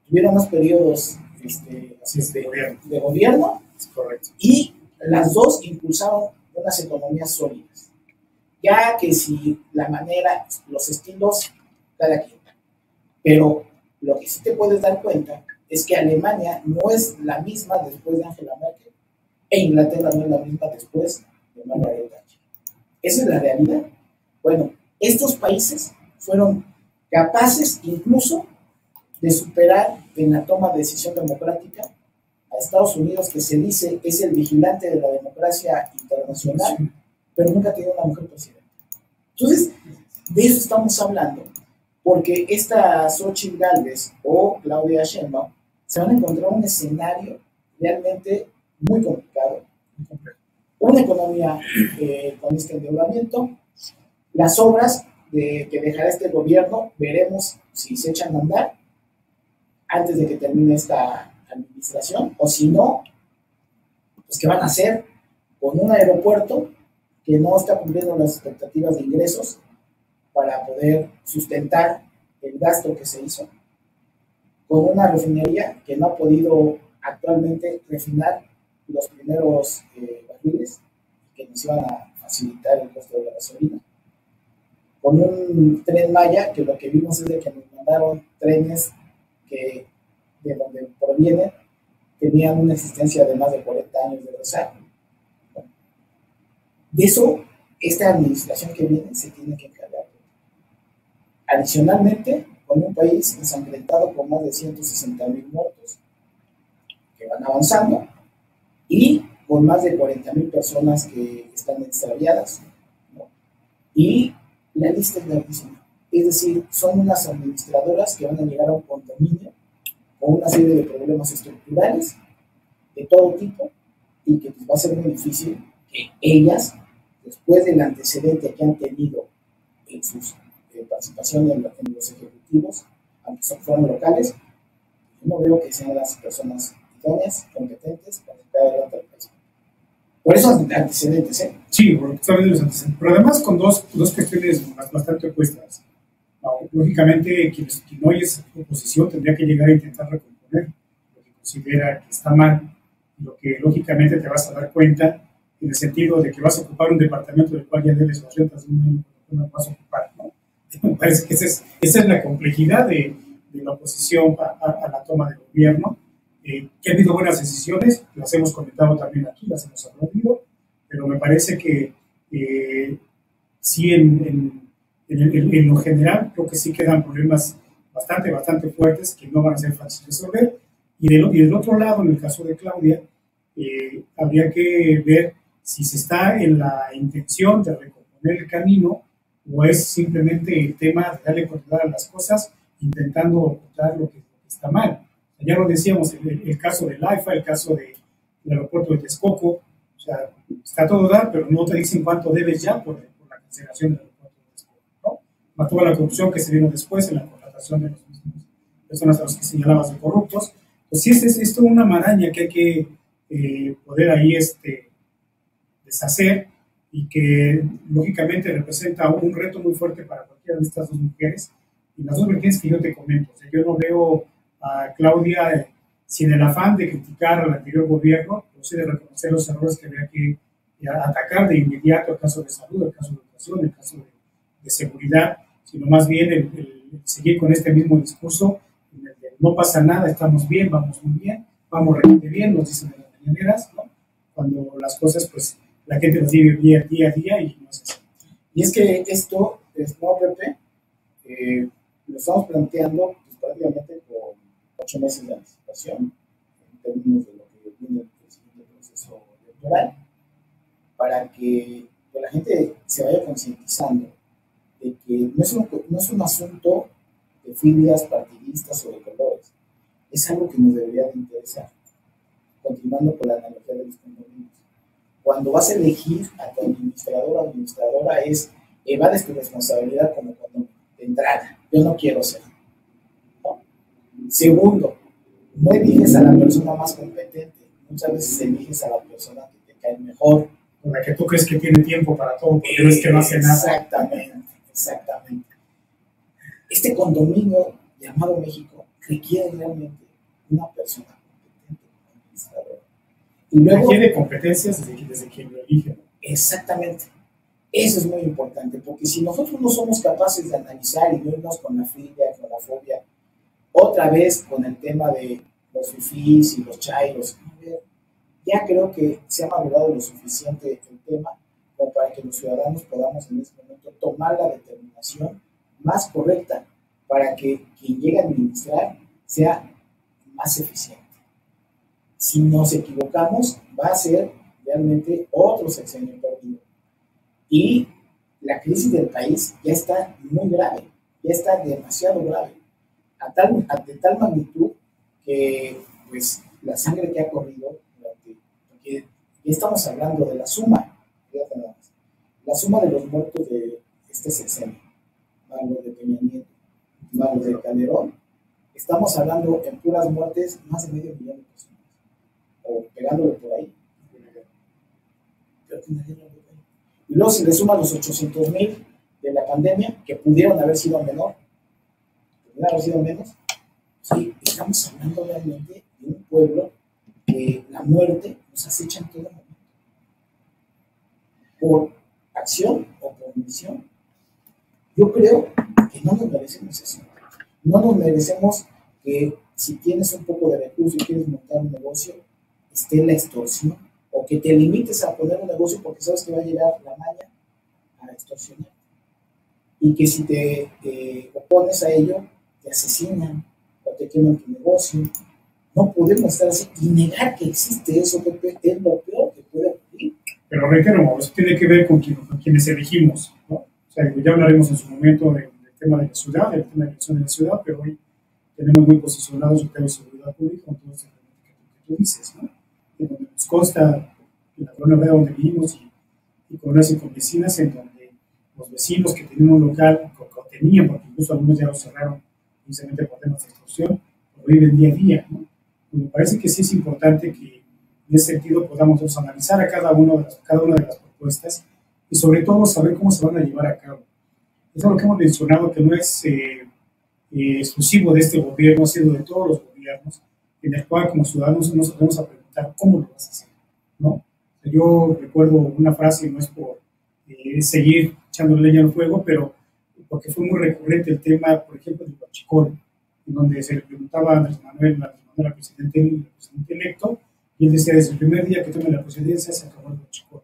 tuvieron más periodos de gobierno, es correcto, y las 2 impulsaron unas economías sólidas. Ya que si la manera, los estilos, cada quien. Pero lo que sí te puedes dar cuenta es que Alemania no es la misma después de Angela Merkel e Inglaterra no es la misma después de Margaret Thatcher. Esa es la realidad. Bueno, estos países fueron capaces incluso de superar en la toma de decisión democrática a Estados Unidos, que se dice es el vigilante de la democracia internacional, sí, pero nunca ha tenido una mujer presidenta. Entonces, de eso estamos hablando, porque esta Xóchitl Gálvez o Claudia Sheinbaum se van a encontrar un escenario realmente muy complicado, muy complejo. Una economía con este endeudamiento, las obras que dejará este gobierno, veremos si se echan a andar antes de que termine esta administración, o si no, pues ¿qué van a hacer con un aeropuerto que no está cumpliendo las expectativas de ingresos para poder sustentar el gasto que se hizo, con una refinería que no ha podido actualmente refinar los primeros barriles que nos iban a facilitar el costo de la gasolina, con un Tren Maya que lo que vimos es de que nos mandaron trenes que de donde provienen, tenían una existencia de más de 40 años de desarrollo. De eso, esta administración que viene se tiene que encargar. Adicionalmente, con un país ensangrentado con más de 160,000 muertos, que van avanzando, y con más de 40,000 personas que están extraviadas, ¿no? Y la lista es larguísima. Es decir, son unas administradoras que van a llegar a un condominio con una serie de problemas estructurales de todo tipo y que pues, va a ser muy difícil que ellas, después del antecedente que han tenido en su participación en los ejecutivos, aunque fueron locales, yo no veo que sean las personas idóneas, competentes para sacar adelante al país. Por esos antecedentes, ¿eh? Sí, justamente los antecedentes. Pero además con dos cuestiones bastante opuestas. Lógicamente, quien hoy es oposición tendría que llegar a intentar recomponer lo que considera que está mal, lo que lógicamente te vas a dar cuenta en el sentido de que vas a ocupar un departamento del cual ya debes las rentas de un año, no lo vas a ocupar, ¿no? Me parece que esa es la complejidad de la oposición a la toma de gobierno. Que ha habido buenas decisiones, las hemos comentado también aquí, las hemos aplaudido, pero me parece que sí en lo general creo que sí quedan problemas bastante fuertes que no van a ser fáciles de resolver. Y del otro lado, en el caso de Claudia, habría que ver si se está en la intención de recomponer el camino o es simplemente el tema de darle continuidad a las cosas intentando ocultar lo que está mal. Ya lo decíamos, el caso del AIFA, el caso del aeropuerto de Texcoco, o sea, está todo dar, pero no te dicen cuánto debes ya por la cancelación del aeropuerto de Texcoco, ¿no? Más toda la corrupción que se vino después en la contratación de las mismas personas a los que señalabas de corruptos. Pues sí, es toda una maraña que hay que poder ahí deshacer y que lógicamente representa un reto muy fuerte para cualquiera de estas dos mujeres y las dos vertientes que yo te comento. O sea, yo no veo a Claudia sin el afán de criticar al anterior gobierno, o sí de reconocer los errores que había que atacar de inmediato, el caso de salud, el caso de educación, el caso de seguridad, sino más bien el seguir con este mismo discurso en el que no pasa nada, estamos bien, vamos muy bien, vamos realmente bien, nos dicen en las mañaneras, ¿no? Cuando las cosas, pues, la gente las vive día a día y no es así. Y es que esto, no, Pepe, lo estamos planteando pues, prácticamente con 8 meses de anticipación en términos de lo que viene el siguiente proceso electoral, para que pues, la gente se vaya concientizando de que no es un asunto de filias partidistas o de colores, es algo que nos debería de interesar. Continuando con la analogía de los condominios. Cuando vas a elegir a tu administrador o administradora es, evades tu responsabilidad como condominio, de entrada, yo no quiero ser. ¿No? Segundo, no eliges a la persona más competente, muchas veces eliges a la persona que te cae mejor. Con la que tú crees que tiene tiempo para todo, porque ves que no hace nada. Exactamente. Este condominio llamado México requiere realmente una persona competente como administradora. Y luego, requiere competencias desde quien lo elige. Exactamente. Eso es muy importante, porque si nosotros no somos capaces de analizar y no irnos con la filia, con la fobia, otra vez con el tema de los fifís y los chairos, ya creo que se ha madurado lo suficiente el tema como para que los ciudadanos podamos en este momento tomar la determinación más correcta para que quien llegue a administrar sea más eficiente. Si nos equivocamos, va a ser realmente otro sexenio perdido. Y la crisis del país ya está muy grave, ya está demasiado grave, de tal magnitud que pues la sangre que ha corrido, porque ya estamos hablando de la suma, la suma de los muertos de este sexenio, más los de Peña Nieto, más los de Calderón, estamos hablando en puras muertes más de 500,000 de personas, o pegándole por ahí. Y luego si le suman los 800,000 de la pandemia, que pudieron haber sido menos, sí, estamos hablando realmente de un pueblo que la muerte nos acecha en todo momento. Por acción o por omisión. Yo creo que no nos merecemos eso. No nos merecemos que si tienes un poco de recursos y quieres montar un negocio, esté la extorsión, o que te limites a poner un negocio porque sabes que va a llegar la maña a extorsionar. Y que si te opones a ello, te asesinan o te queman tu negocio. No podemos estar así y negar que existe eso, Pepe, es lo peor que puede ocurrir. Pero reitero, eso tiene que ver con quienes elegimos, ¿no? O sea, ya hablaremos en su momento del tema de la ciudad, del tema de la elección de la ciudad, pero hoy tenemos muy posicionados el tema de seguridad pública con todo este tema que tú dices, ¿no? En donde nos consta en la colonia donde vivimos y con unas vecinas en donde los vecinos que tenían un local, o tenían, porque incluso algunos ya lo cerraron precisamente por temas de extorsión, lo viven día a día, ¿no? Y me parece que sí es importante que en ese sentido podamos analizar a cada una de las propuestas y sobre todo saber cómo se van a llevar a cabo. Eso es lo que hemos mencionado, que no es exclusivo de este gobierno, ha sido de todos los gobiernos, en el cual como ciudadanos nos vamos a preguntar cómo lo vas a hacer, ¿no? Yo recuerdo una frase, no es por seguir echando leña al fuego, pero porque fue muy recurrente el tema, por ejemplo, del huachicol, en donde se le preguntaba a Andrés Manuel al presidente electo, y él decía, desde el primer día que tome la presidencia se acabó el huachicol.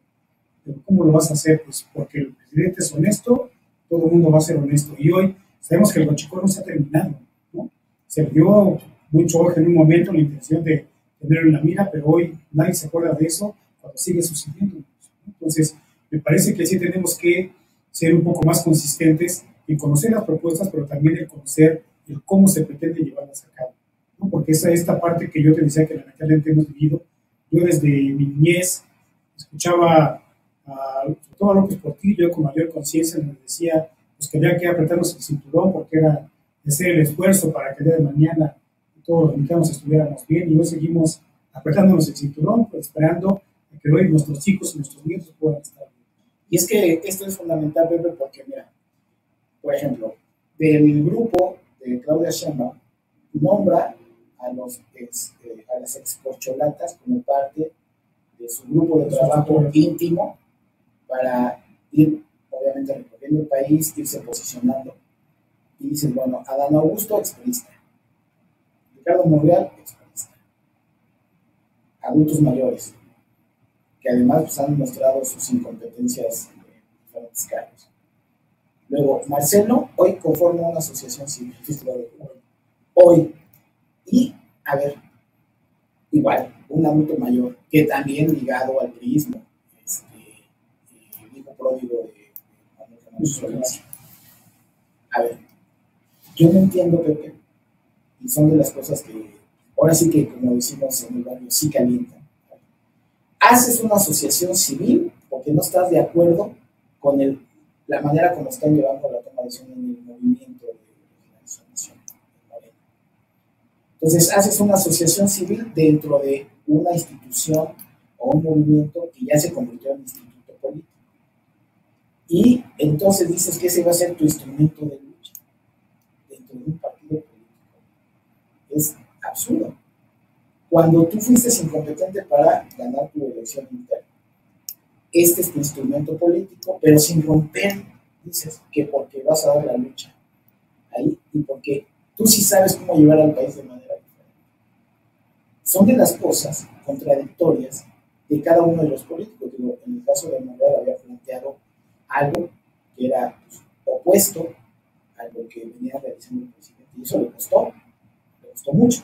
Pero ¿cómo lo vas a hacer? Pues porque el presidente es honesto, todo el mundo va a ser honesto. Y hoy sabemos que el huachicol no se ha terminado, ¿no? Se dio mucho ojo en un momento la intención de tenerlo en la mira, pero hoy nadie se acuerda de eso cuando sigue sucediendo, ¿no? Entonces, me parece que sí tenemos que ser un poco más consistentes en conocer las propuestas, pero también en conocer el cómo se pretende llevarlas a cabo, ¿no? Porque esta parte que yo te decía que lamentablemente hemos vivido, yo desde mi niñez escuchaba sobre todo a López Portillo con mayor conciencia, nos decía pues, que había que apretarnos el cinturón porque era hacer el esfuerzo para que el día de mañana todos los mexicanos estuviéramos bien, y hoy seguimos apretándonos el cinturón, pues, esperando que hoy nuestros hijos y nuestros nietos puedan estar bien. Y es que esto es fundamental, Pepe, porque mira, por ejemplo, del grupo de Claudia Sheinbaum nombra a las excorcholatas como parte de su grupo de trabajo íntimo para ir, obviamente, recorriendo el país, irse posicionando. Y dicen, bueno, Adán Augusto, expriista. Ricardo Monreal, expriista. Adultos mayores, que además pues, han mostrado sus incompetencias en diferentes cargos. Luego, Marcelo hoy conforma una asociación civil, hoy. Y, a ver, igual, un adulto mayor, que también ligado al priismo, el hijo pródigo de Manuel. A ver, yo no entiendo, Pepe, y son de las cosas que, ahora sí que, como decimos en el barrio, sí calientan. Haces una asociación civil porque no estás de acuerdo con la manera como están llevando la toma de decisión en el movimiento de Regeneración Nacional. Entonces, haces una asociación civil dentro de una institución o un movimiento que ya se convirtió en instituto político. Y entonces dices que ese va a ser tu instrumento de lucha dentro de un partido político. Es absurdo. Cuando tú fuiste incompetente para ganar tu elección interna, este es tu instrumento político, pero sin romper, dices, que porque vas a dar la lucha ahí y porque tú sí sabes cómo llevar al país de manera diferente. Son de las cosas contradictorias de cada uno de los políticos. Digo, en el caso de Monreal había planteado algo que era pues, opuesto a lo que venía realizando el presidente, y eso le costó mucho.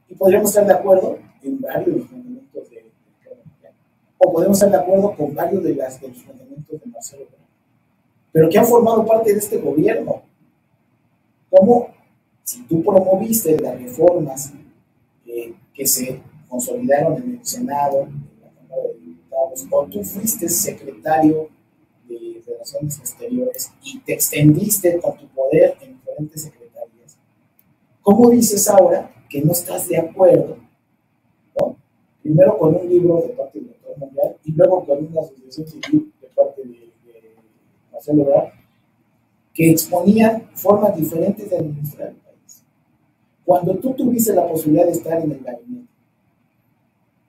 Y podríamos estar de acuerdo en varios de los fundamentos de Ricardo Monreal, o podemos estar de acuerdo con varios de los fundamentos de Marcelo Ebrard, pero que han formado parte de este gobierno. Como si tú promoviste las reformas que se consolidaron en el Senado, en la Cámara de Diputados, o tú fuiste secretario de Relaciones Exteriores y te extendiste con tu poder en diferentes secretarías, ¿cómo dices ahora que no estás de acuerdo, ¿no? Primero con un libro de parte del doctor Monreal y luego con una asociación civil de parte de Marcelo Ebrard que exponían formas diferentes de administrar el país? Cuando tú tuviste la posibilidad de estar en el gabinete,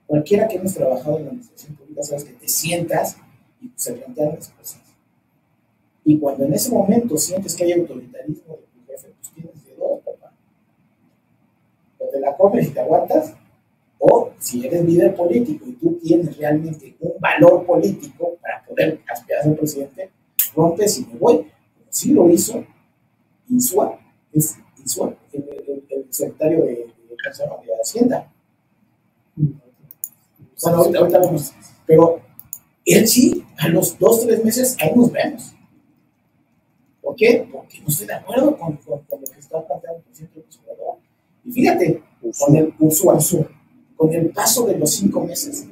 cualquiera que hemos trabajado en la administración pública sabes que te sientas y se plantean las cosas. Y cuando en ese momento sientes que hay autoritarismo de tu jefe, pues tienes de dos, papá. O te la comes y te aguantas, o si eres líder político y tú tienes realmente un valor político para poder aspirar a ser presidente, rompes y me voy. Como sí lo hizo Insua, es Insua, el secretario de Hacienda. Bueno, ahorita vemos. Pero él sí, a los 2 o 3 meses, ahí nos vemos. ¿Por qué? Porque no estoy de acuerdo con lo que está planteando el presidente López Obrador. Y fíjate, con el con el paso de los 5 meses,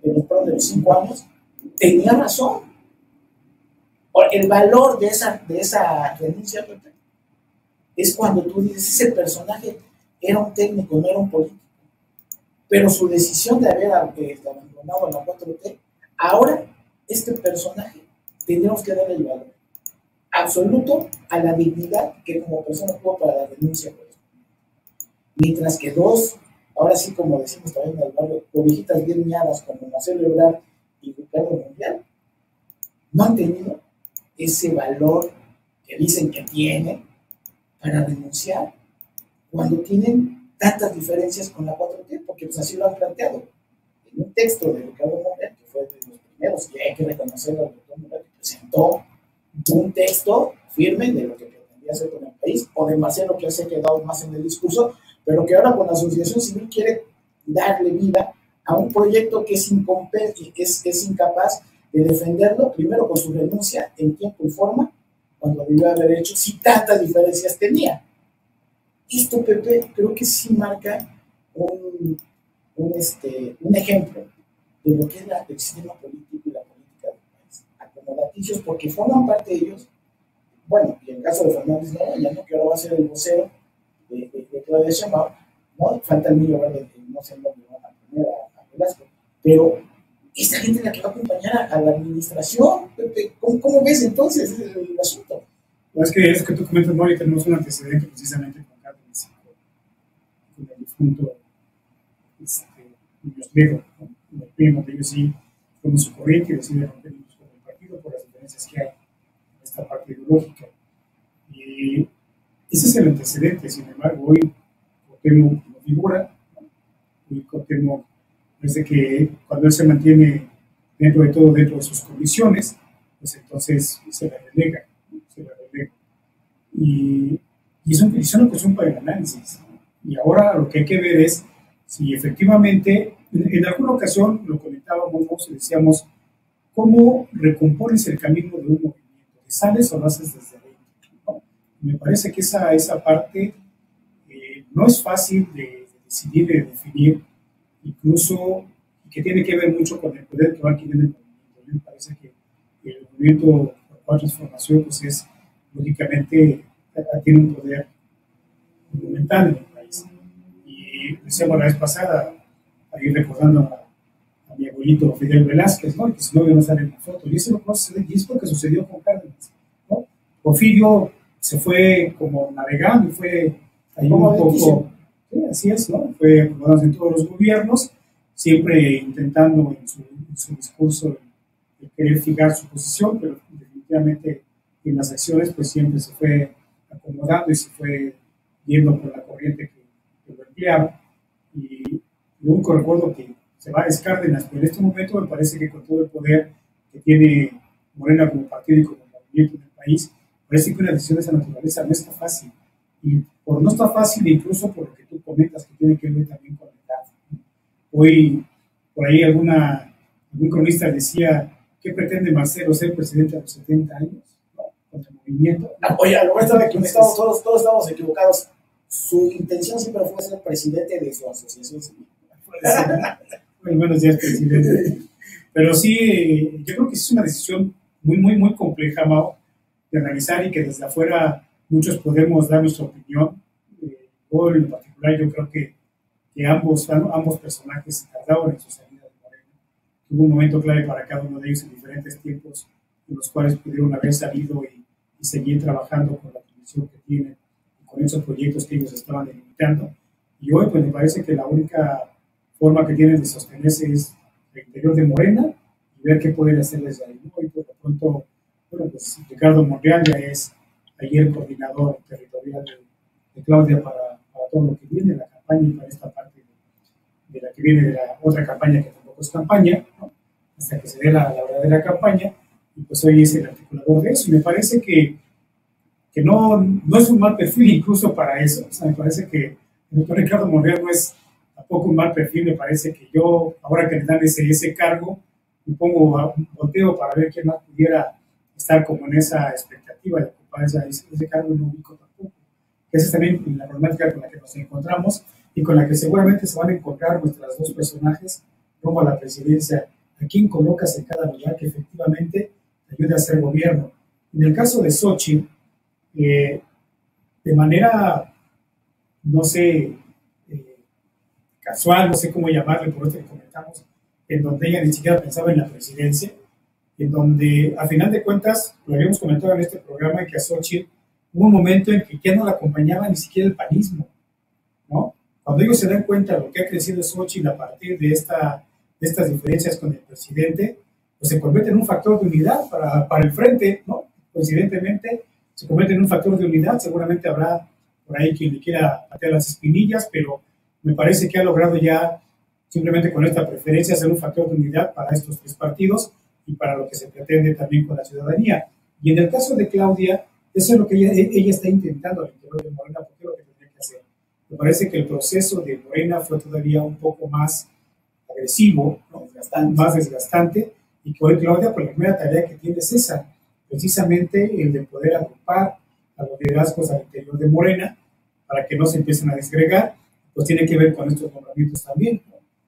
de los 5 años, tenía razón. El valor de esa renuncia, Pepe, es cuando tú dices, ese personaje era un técnico, no era un político. Pero su decisión de haber abandonado la 4T, ahora este personaje tendríamos que darle el valor absoluto a la dignidad que como persona tuvo para la renuncia. Mientras que dos, ahora sí como decimos también en el barrio, ovejitas bien miadas como Marcelo Ebrard y Ricardo Monreal, no han tenido ese valor que dicen que tienen para renunciar cuando tienen tantas diferencias con la 4T, porque pues así lo han planteado. En un texto de Ricardo Monreal, que fue de los primeros, que hay que reconocerlo, el doctor Monreal, que presentó un texto firme de lo que pretendía hacer con el país, o de Marcelo, que se ha quedado más en el discurso, pero que ahora con la asociación civil quiere darle vida a un proyecto que es incapaz de defenderlo, primero con su renuncia en tiempo y forma, cuando debió haber hecho, si tantas diferencias tenía. Esto, Pepe, creo que sí marca un ejemplo de lo que es el sistema político y la política del país. Acomodaticios, porque forman parte de ellos. Bueno, y en el caso de Fernández Noroña, ¿no? Que ahora va a ser el vocero de Claudia Sheinbaum, ¿no? Falta el niño verde, que no sé dónde van a poner a Velasco. Pero esta gente es la que va a acompañar a la administración, Pepe. ¿Cómo ves entonces el asunto? Es que tú comentas, ¿no? Y tenemos un antecedente precisamente con Cárdenas, con el difunto Muñoz Ledo, ¿no? El primo de ellos sí fueron su corriente y deciden romper con el partido por las diferencias que hay en esta parte ideológica. Y ese es el antecedente. Sin embargo, hoy Cuauhtémoc como figura, ¿no? Hoy Cuauhtémoc, desde que cuando él se mantiene dentro de todo, dentro de sus condiciones, pues entonces se la relega. Y es una cuestión para el análisis. Y ahora lo que hay que ver es si efectivamente, en alguna ocasión lo comentábamos y decíamos, ¿cómo recompones el camino de un movimiento? ¿Te sales o lo haces desde adentro? ¿No? Me parece que esa parte no es fácil de decidir, de definir, incluso que tiene que ver mucho con el poder que va adquiriendo el movimiento. Me parece que el movimiento por transformación pues es lógicamente tiene un poder monumental en el país. Y decíamos la vez pasada, ahí recordando a mi abuelito Fidel Velázquez, ¿no? Que su novio no sale en la foto, y eso no sucede, y es lo que sucedió con Cárdenas, ¿no? Porfirio se fue como navegando, fue ahí un poco, sí, así es, ¿no? Fue acomodándose en todos los gobiernos, siempre intentando en su discurso de querer fijar su posición, pero definitivamente en las acciones pues siempre se fue acomodando y se fue yendo por la corriente que lo empleaba. Y lo único recuerdo que se va es Cárdenas, pero en este momento me parece que con todo el poder que tiene Morena como partido y como movimiento en el país, parece que una decisión de esa naturaleza no está fácil. Y por no está fácil, incluso por lo que tú comentas, que tiene que ver también con la edad. Hoy, por ahí algún cronista decía, ¿qué pretende Marcelo ser presidente a los 70 años? Con el movimiento. Oye, a lo mejor todos estamos equivocados. Su intención siempre fue ser presidente de su asociación civil. Bueno, menos ya es presidente. Pero sí, yo creo que es una decisión muy, muy, muy compleja, Mao, de analizar y que desde afuera muchos podemos dar nuestra opinión. Yo en particular, yo creo que ambos personajes se tardaron en su salida de Morena. Hubo un momento clave para cada uno de ellos en diferentes tiempos en los cuales pudieron haber salido y seguir trabajando con la condición que tienen y con esos proyectos que ellos estaban delimitando. Y hoy pues me parece que la única forma que tienen de sostenerse es el interior de Morena y ver qué pueden hacer desde ahí. Hoy por lo pronto, bueno, pues Ricardo Monreal ya es ayer coordinador territorial de Claudia para todo lo que viene, la campaña y para esta parte de la que viene de la otra campaña que tampoco es campaña, ¿no? Hasta que se dé la verdadera campaña, y pues hoy es el articulador de eso, y me parece que no es un mal perfil incluso para eso. O sea, me parece que el doctor Ricardo Monreal no es tampoco un mal perfil. Me parece que yo, ahora que le dan ese cargo, me pongo a un volteo para ver quién más pudiera estar como en esa expectativa de ocupar ese cargo, y no ubico tampoco. Esa es también la problemática con la que nos encontramos y con la que seguramente se van a encontrar nuestras dos personajes rumbo a la presidencia. ¿A quién colocas en cada lugar que efectivamente te ayude a hacer gobierno? En el caso de Xochitl, de manera, no sé, casual, no sé cómo llamarle, por eso que comentamos, en donde ella ni siquiera pensaba en la presidencia, en donde, a final de cuentas, lo habíamos comentado en este programa, que a Xochitl hubo un momento en que ya no la acompañaba ni siquiera el panismo, ¿no? Cuando ellos se dan cuenta de lo que ha crecido Xochitl a partir de estas diferencias con el presidente, pues se convierte en un factor de unidad para el frente, ¿no? Coincidentemente, se convierte en un factor de unidad. Seguramente habrá por ahí quien le quiera patear las espinillas, pero me parece que ha logrado ya, simplemente con esta preferencia, ser un factor de unidad para estos tres partidos y para lo que se pretende también con la ciudadanía. Y en el caso de Claudia, eso es lo que ella está intentando al interior de Morena, porque es lo que tendría que hacer. Me parece que el proceso de Morena fue todavía un poco más agresivo, ¿no? Más desgastante, y que hoy Claudia, pues la primera tarea que tiene es esa, precisamente el de poder agrupar a los liderazgos al interior de Morena para que no se empiecen a desgregar. Pues tiene que ver con estos nombramientos también,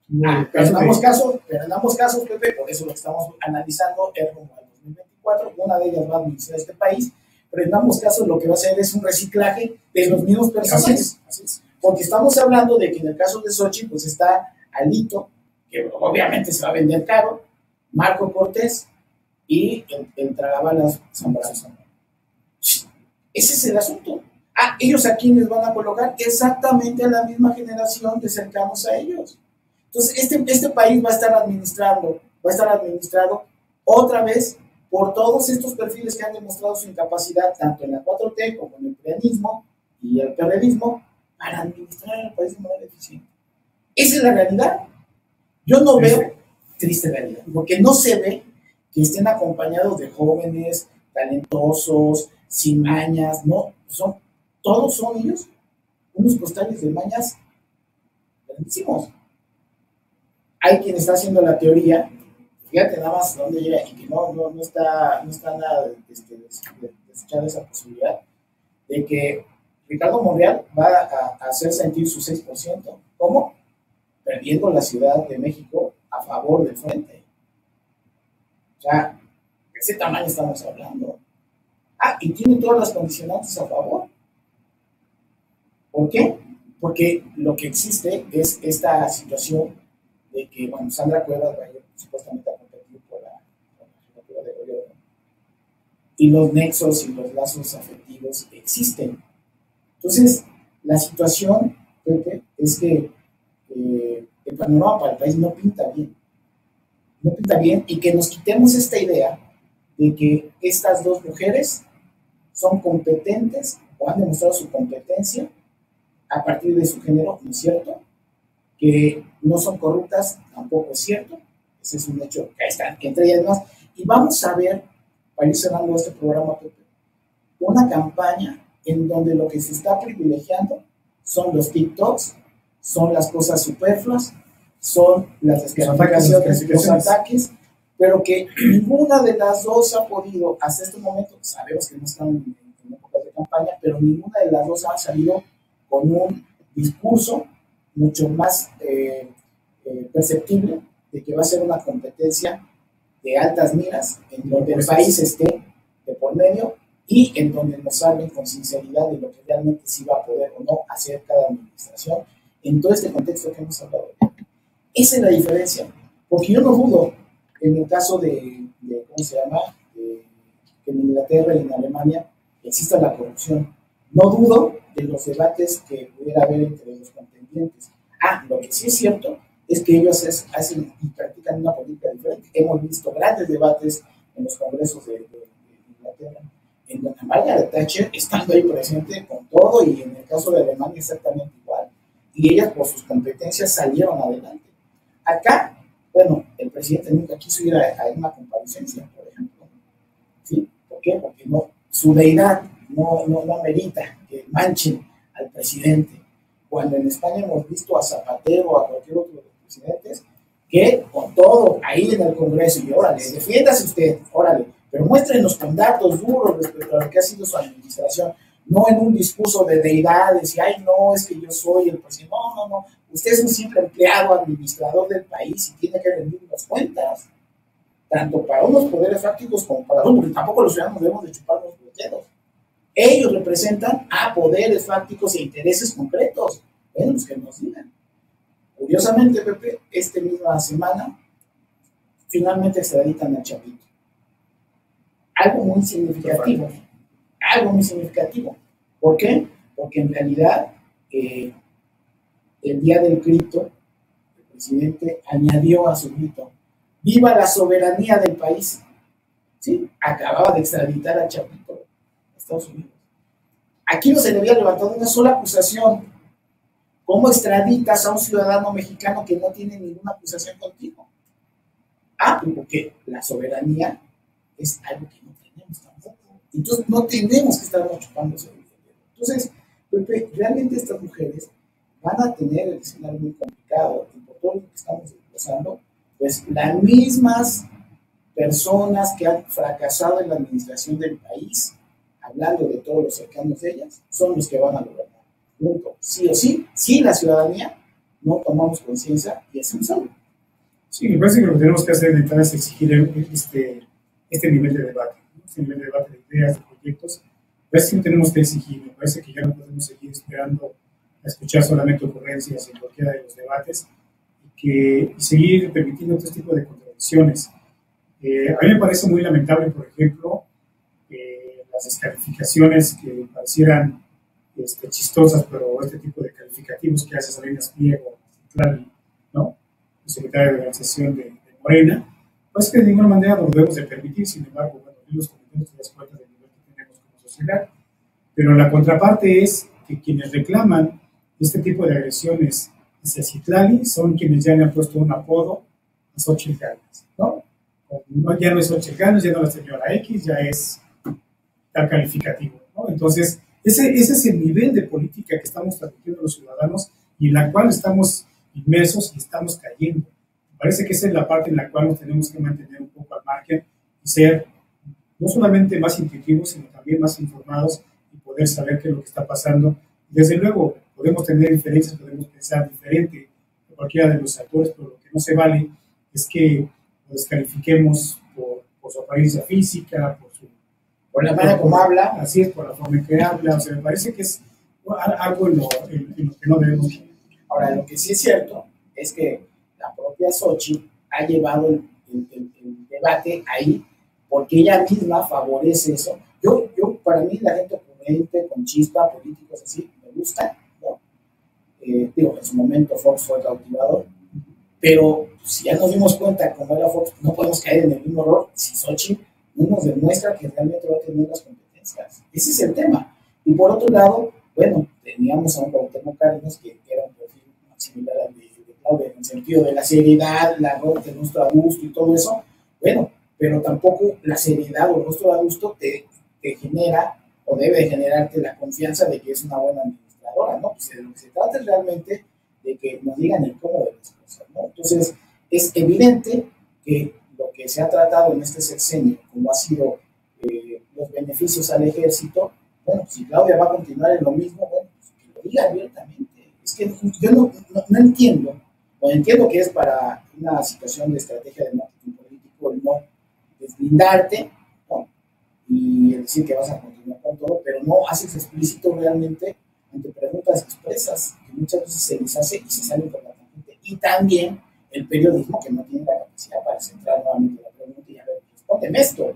¿no? Pero en ambos casos, Pepe, por eso lo que estamos analizando es rumbo al 2024, una de ellas va a administrar este país, pero en ambos casos lo que va a hacer es un reciclaje de los mismos personajes. Así es. Porque estamos hablando de que en el caso de Xochitl, pues está Alito, que obviamente se va a vender caro, Marco Cortés y el tragabalas Zambrano. Ese es el asunto. ¿Ellos a quiénes van a colocar? Exactamente a la misma generación de cercanos a ellos. Entonces, este país va a estar administrado otra vez por todos estos perfiles que han demostrado su incapacidad, tanto en la 4T como en el prianismo y el perredismo, para administrar el país de manera eficiente. Esa es la realidad. Yo no veo, triste realidad, porque no se ve que estén acompañados de jóvenes, talentosos, sin mañas, no, todos son ellos unos costales de mañas grandísimos. Hay quien está haciendo la teoría, fíjate nada más dónde llega, y que no está nada desechada esa posibilidad, de que Ricardo Monreal va a hacer sentir su 6%. ¿Cómo? Perdiendo la Ciudad de México a favor del frente. O sea, de ese tamaño estamos hablando. Y tiene todas las condicionantes a favor. ¿Por qué? Porque lo que existe es esta situación de que, bueno, Sandra Cuevas va a ir supuestamente a competir por la jefatura de gobierno. Y los nexos y los lazos afectivos existen. Entonces, la situación, Pepe, es que el panorama para el país no pinta bien. No pinta bien, y que nos quitemos esta idea de que estas dos mujeres son competentes o han demostrado su competencia a partir de su género, ¿no es cierto? Que no son corruptas, tampoco es cierto. Ese es un hecho que están entre ellas más. Y vamos a ver, para ir cerrando este programa, Pepe, una campaña en donde lo que se está privilegiando son los TikToks, son las cosas superfluas, son las descalificaciones, los ataques, pero que ninguna de las dos ha podido, hasta este momento, sabemos que no están en épocas de campaña, pero ninguna de las dos ha salido con un discurso mucho más perceptible de que va a ser una competencia de altas miras, en donde el país esté de por medio y en donde nos hablen con sinceridad de lo que realmente sí va a poder o no hacer cada administración en todo este contexto que hemos hablado. Esa es la diferencia, porque yo no dudo en el caso de ¿cómo se llama? Que en Inglaterra y en Alemania exista la corrupción. No dudo de los debates que pudiera haber entre los contendientes. Lo que sí es cierto es que ellos hacen y practican una política diferente. Hemos visto grandes debates en los congresos de Inglaterra, en donde Margaret Thatcher estando ahí presente con todo, y en el caso de Alemania exactamente igual. y ellas por sus competencias salieron adelante. Acá, bueno, el presidente nunca quiso ir a una comparecencia, por ejemplo. ¿Sí? ¿Por qué? Porque no, su deidad no amerita que manchen al presidente. Cuando en España hemos visto a Zapatero o a cualquier otro de los presidentes que con todo ahí en el Congreso, y órale, defiéndase usted, órale, pero muéstrenos con datos duros respecto a lo que ha sido su administración, no en un discurso de deidades y ay, no, es que yo soy el presidente. No, usted es un simple empleado administrador del país y tiene que rendir las cuentas, tanto para unos poderes fácticos como para otros, porque tampoco los ciudadanos debemos de chuparnos los dedos. Ellos representan a poderes fácticos e intereses concretos. Bueno, pues que nos digan. Curiosamente, Pepe, esta misma semana finalmente extraditan al Chapito. Algo muy significativo. Algo muy significativo. ¿Por qué? Porque en realidad el día del grito, el presidente añadió a su grito: ¡viva la soberanía del país! ¿Sí? Acababa de extraditar a Chapito a Estados Unidos. Aquí no se le había levantado una sola acusación. ¿Cómo extraditas a un ciudadano mexicano que no tiene ninguna acusación contigo? Porque la soberanía es algo que no tenemos tampoco. Entonces no tenemos que estar chupándose el dedo. Entonces, Pepe, realmente estas mujeres van a tener el escenario muy complicado, y por todo lo que estamos expresando, pues las mismas personas que han fracasado en la administración del país, hablando de todos los cercanos de ellas, son los que van a gobernar. Punto. Sí o sí, si la ciudadanía no tomamos conciencia y hacemos algo. Sí, me parece que lo que tenemos que hacer de entrada es exigir este nivel de debate, ¿no? Este nivel de debate de ideas, de proyectos. Parece que no tenemos que exigir, me parece que ya no podemos seguir esperando a escuchar solamente ocurrencias en cualquiera de los debates y seguir permitiendo este tipo de contradicciones. A mí me parece muy lamentable, por ejemplo, las descalificaciones que parecieran chistosas, pero este tipo de calificativos que hace Salinas Pliego, ¿no? El secretario de Organización de Morena, pues que de ninguna manera lo debemos de permitir. Sin embargo, bueno, en los comentarios te das cuenta del nivel que tenemos como sociedad, pero la contraparte es que quienes reclaman este tipo de agresiones hacia Citlali son quienes ya le han puesto un apodo a Xochitl Gálvez, ¿no? Ya no es Xochitl Gálvez, ya no la señora X, ya es tal calificativo, ¿no? Entonces, ese es el nivel de política que estamos transmitiendo a los ciudadanos y en la cual estamos inmersos y estamos cayendo. Me parece que esa es la parte en la cual nos tenemos que mantener un poco al margen y ser no solamente más intuitivos, sino también más informados y poder saber qué es lo que está pasando. Desde luego, podemos tener diferencias, podemos pensar diferente de cualquiera de los actores, pero lo que no se vale es que lo descalifiquemos por su apariencia física, por la manera como habla. Así es, por la forma en que habla. O sea, me parece que es algo en lo que no debemos. Ahora, lo que sí es cierto es que la propia Xochitl ha llevado el debate ahí porque ella misma favorece eso. Para mí, la gente ocurrente, con chispa, políticos así, me gusta, ¿no? En su momento Fox fue cautivador, pero si ya nos dimos cuenta cómo era Fox, no podemos caer en el mismo error si Xochitl no nos demuestra que realmente va a tener las competencias. Ese es el tema. Y por otro lado, bueno, teníamos a un Cuauhtémoc Cárdenas que era un perfil similar al de Claudia, en el sentido de la seriedad, el rostro adusto y todo eso. Bueno, pero tampoco la seriedad o el rostro adusto te genera o debe de generarte la confianza de que es una buena administradora, ¿no? Pues de lo que se trata es realmente de que nos digan el cómo de las cosas, ¿no? Entonces, es evidente que lo que se ha tratado en este sexenio, como ha sido los beneficios al ejército, bueno, si Claudia va a continuar en lo mismo, bueno, pues que lo diga abiertamente. Es que yo no entiendo, o entiendo que es para una situación de estrategia de marketing político el no deslindarte, ¿no? Y decir que vas a continuar con todo, pero no haces explícito realmente ante preguntas expresas, que muchas veces se les hace y se salen por la tangente. Y también el periodismo que no tiene la capacidad para centrar nuevamente la pregunta y a ver, respóndeme esto,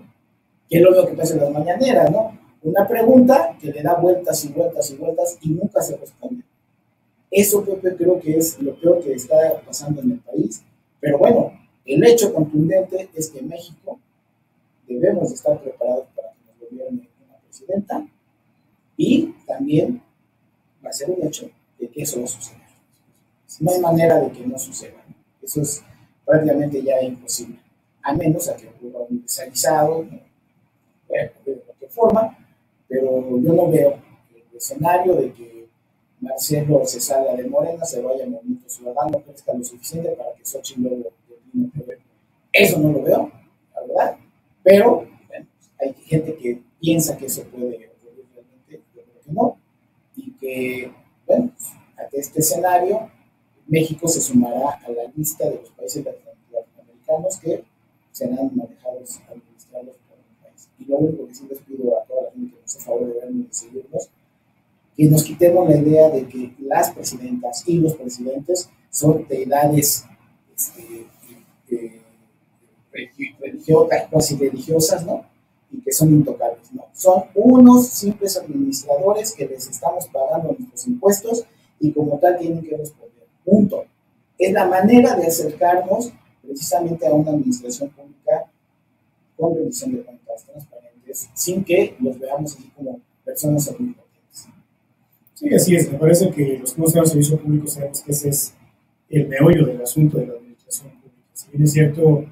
que es lo único que pasa en las mañaneras, ¿no? Una pregunta que le da vueltas y vueltas y vueltas y nunca se responde. Eso, Pepe, creo que es lo peor que está pasando en el país. Pero bueno, el hecho contundente es que en México debemos de estar preparados para que nos gobierne una presidenta y también va a ser un hecho de que eso va a suceder. No hay manera de que no suceda, ¿no? Eso es prácticamente ya imposible, a menos a que ocurra un desaguisado, ¿no? De cualquier forma, pero yo no veo el escenario de que Marcelo se salga de Morena, se vaya a Movimiento Ciudadano, crezca lo suficiente para que Xochitl luego termine el poder. Eso no lo veo, la verdad, pero bueno, hay gente que piensa que eso puede ocurrir realmente, yo creo que no, y que, bueno, ante este escenario, México se sumará a la lista de los países latinoamericanos que serán manejados, administrados por un país. Y lo único que sí les pido a toda la gente que nos hace favor de vernos y de seguirnos, que nos quitemos la idea de que las presidentas y los presidentes son de edades casi religiosas, ¿no? Y que son intocables, ¿no? Son unos simples administradores que les estamos pagando nuestros impuestos y como tal tienen que responder. Punto. Es la manera de acercarnos precisamente a una administración pública con rendición de cuentas transparentes, sin que los veamos así como personas omnipotentes. Sí, así es. Me parece que los que hemos dado servicio público sabemos que ese es el meollo del asunto de la administración pública. Si bien es cierto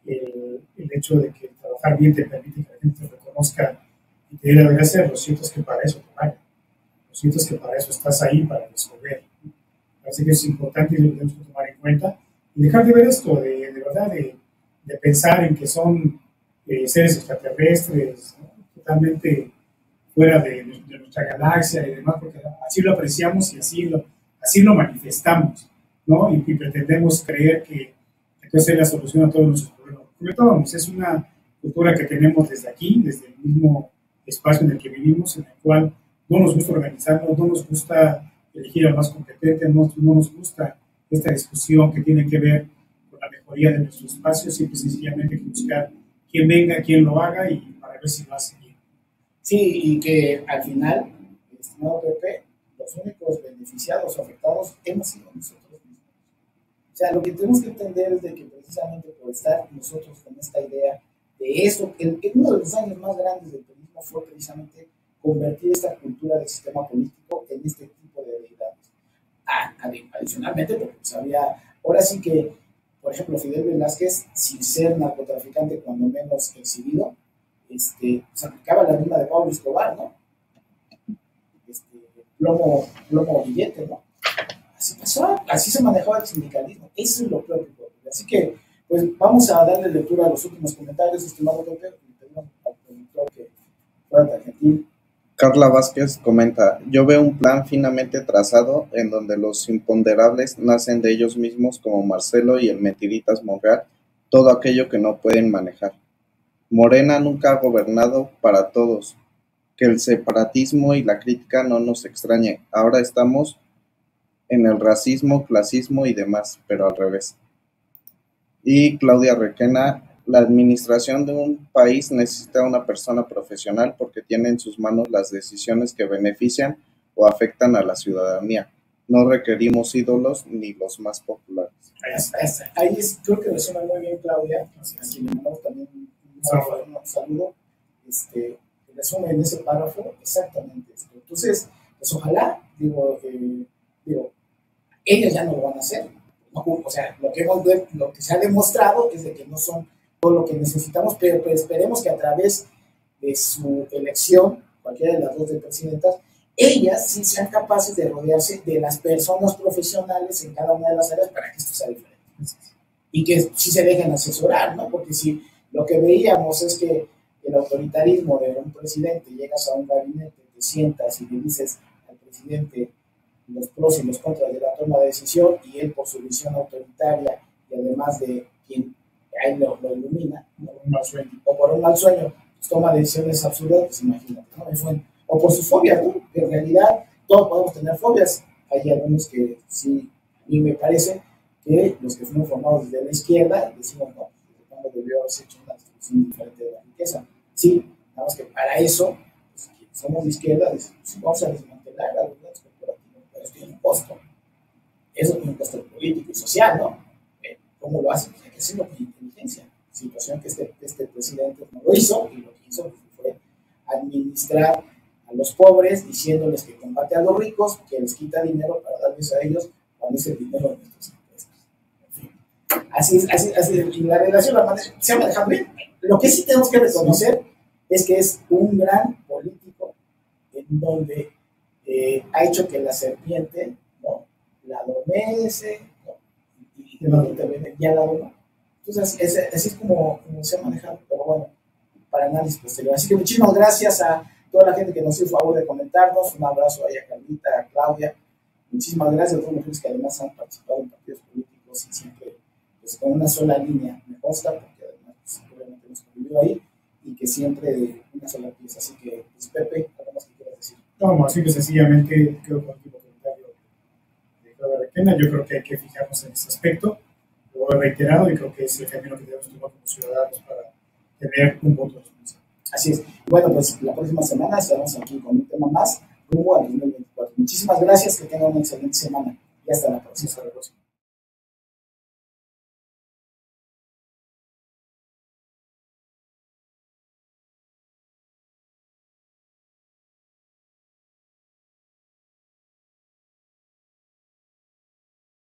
el hecho de que trabajar bien te permite que la gente te reconozca y te dé la gracia, lo cierto es que para eso te pagan. Lo cierto es que para eso estás ahí, para resolver. Parece que eso es importante y lo tenemos que tomar en cuenta y dejar de ver esto, de verdad, de pensar en que son seres extraterrestres, ¿no? Totalmente fuera de nuestra galaxia y demás, porque así lo apreciamos y así lo manifestamos, ¿no? Y pretendemos creer que esa es la solución a todos nuestros problemas. Comentábamos, es una cultura que tenemos desde aquí, desde el mismo espacio en el que vivimos, en el cual no nos gusta organizarnos, no nos gusta elegir al más competente, no nos gusta esta discusión que tiene que ver con la mejoría de nuestros espacios, simple y sencillamente hay que buscar quién venga, quién lo haga y para ver si lo hace bien. Sí, y que al final, estimado Pepe, los únicos beneficiados o afectados hemos sido nosotros mismos. O sea, lo que tenemos que entender es de que precisamente por estar nosotros con esta idea de eso, que uno de los años más grandes del periodismo fue precisamente convertir esta cultura del sistema político en este tipo de deidades. Adicionalmente, porque pues ahora sí que, por ejemplo, Fidel Velázquez, sin ser narcotraficante cuando menos exhibido, se aplicaba la misma de Pablo Escobar, ¿no? Plomo billete, ¿no? Así pasó, así se manejaba el sindicalismo. Eso es lo peor que puede ocurrir. Así que, pues, vamos a darle lectura a los últimos comentarios, estimado Pepe, y pedimos al productor que fuera tan gentil. Carla Vázquez comenta, yo veo un plan finamente trazado en donde los imponderables nacen de ellos mismos como Marcelo y el Mentiritas Monreal, todo aquello que no pueden manejar. Morena nunca ha gobernado para todos, que el separatismo y la crítica no nos extrañen, ahora estamos en el racismo, clasismo y demás, pero al revés. Y Claudia Requena, la administración de un país necesita una persona profesional porque tiene en sus manos las decisiones que benefician o afectan a la ciudadanía. No requerimos ídolos ni los más populares. Creo que resuena muy bien, Claudia, a quien le mandamos también un saludo. Resume en ese párrafo exactamente esto. Entonces, pues ojalá, digo, ellas ya no lo van a hacer. ¿No? O sea, lo que se ha demostrado es de que no son todo lo que necesitamos, pero esperemos que a través de su elección, cualquiera de las dos de presidentas, ellas sí sean capaces de rodearse de las personas profesionales en cada una de las áreas para que esto sea diferente. Y que sí se dejen asesorar, ¿no? Porque si lo que veíamos es que el autoritarismo de un presidente, llegas a un gabinete, te sientas y le dices al presidente los pros y los contras de la toma de decisión y él por su visión autoritaria y además de quien ahí lo ilumina, ¿no? O por un mal sueño, pues toma decisiones absurdas, pues imagínate, ¿no? O por sus fobias, ¿no? Que en realidad todos podemos tener fobias. Hay algunos que sí, a mí me parece que los que fuimos formados desde la izquierda decimos, no, cuando debió haberse hecho una distribución diferente de la riqueza. Sí, nada más que para eso, pues, somos de izquierda, pues, vamos a desmantelar a los grandes corporativos, pero esto tiene un costo. Eso tiene un costo político y social, ¿no? ¿Cómo lo hacen? Pues hay que hacerlo con inteligencia. Situación que este presidente no lo hizo, y lo que hizo fue administrar a los pobres diciéndoles que combate a los ricos, que les quita dinero para darles a ellos, cuando es el dinero de nuestros impuestos. En fin, así es. Y la relación se ha manejado bien. Lo que sí tenemos que reconocer es que es un gran político en donde ha hecho que la serpiente, ¿no?, la adormece, ¿no?, y ya la adorma. Entonces, así es como se ha manejado, pero bueno, para análisis posterior. Así que muchísimas gracias a toda la gente que nos hizo el favor de comentarnos. Un abrazo ahí a Carlita, a Claudia. Muchísimas gracias a todas las mujeres que además han participado en partidos políticos y siempre pues, con una sola línea. Me consta, porque además seguramente hemos convivido ahí, y que siempre de una sola pieza. Así que, pues, Pepe, ¿algo más que quieras decir? No, así que sencillamente quedo con el último comentario de Claudia Requena. Yo creo que hay que fijarnos en ese aspecto. Lo he reiterado y creo que es el camino que debemos tomar como ciudadanos para tener un voto responsable. Así es. Bueno, pues la próxima semana estaremos aquí con un tema más rumbo al 2024. Muchísimas gracias, que tengan una excelente semana y hasta la próxima.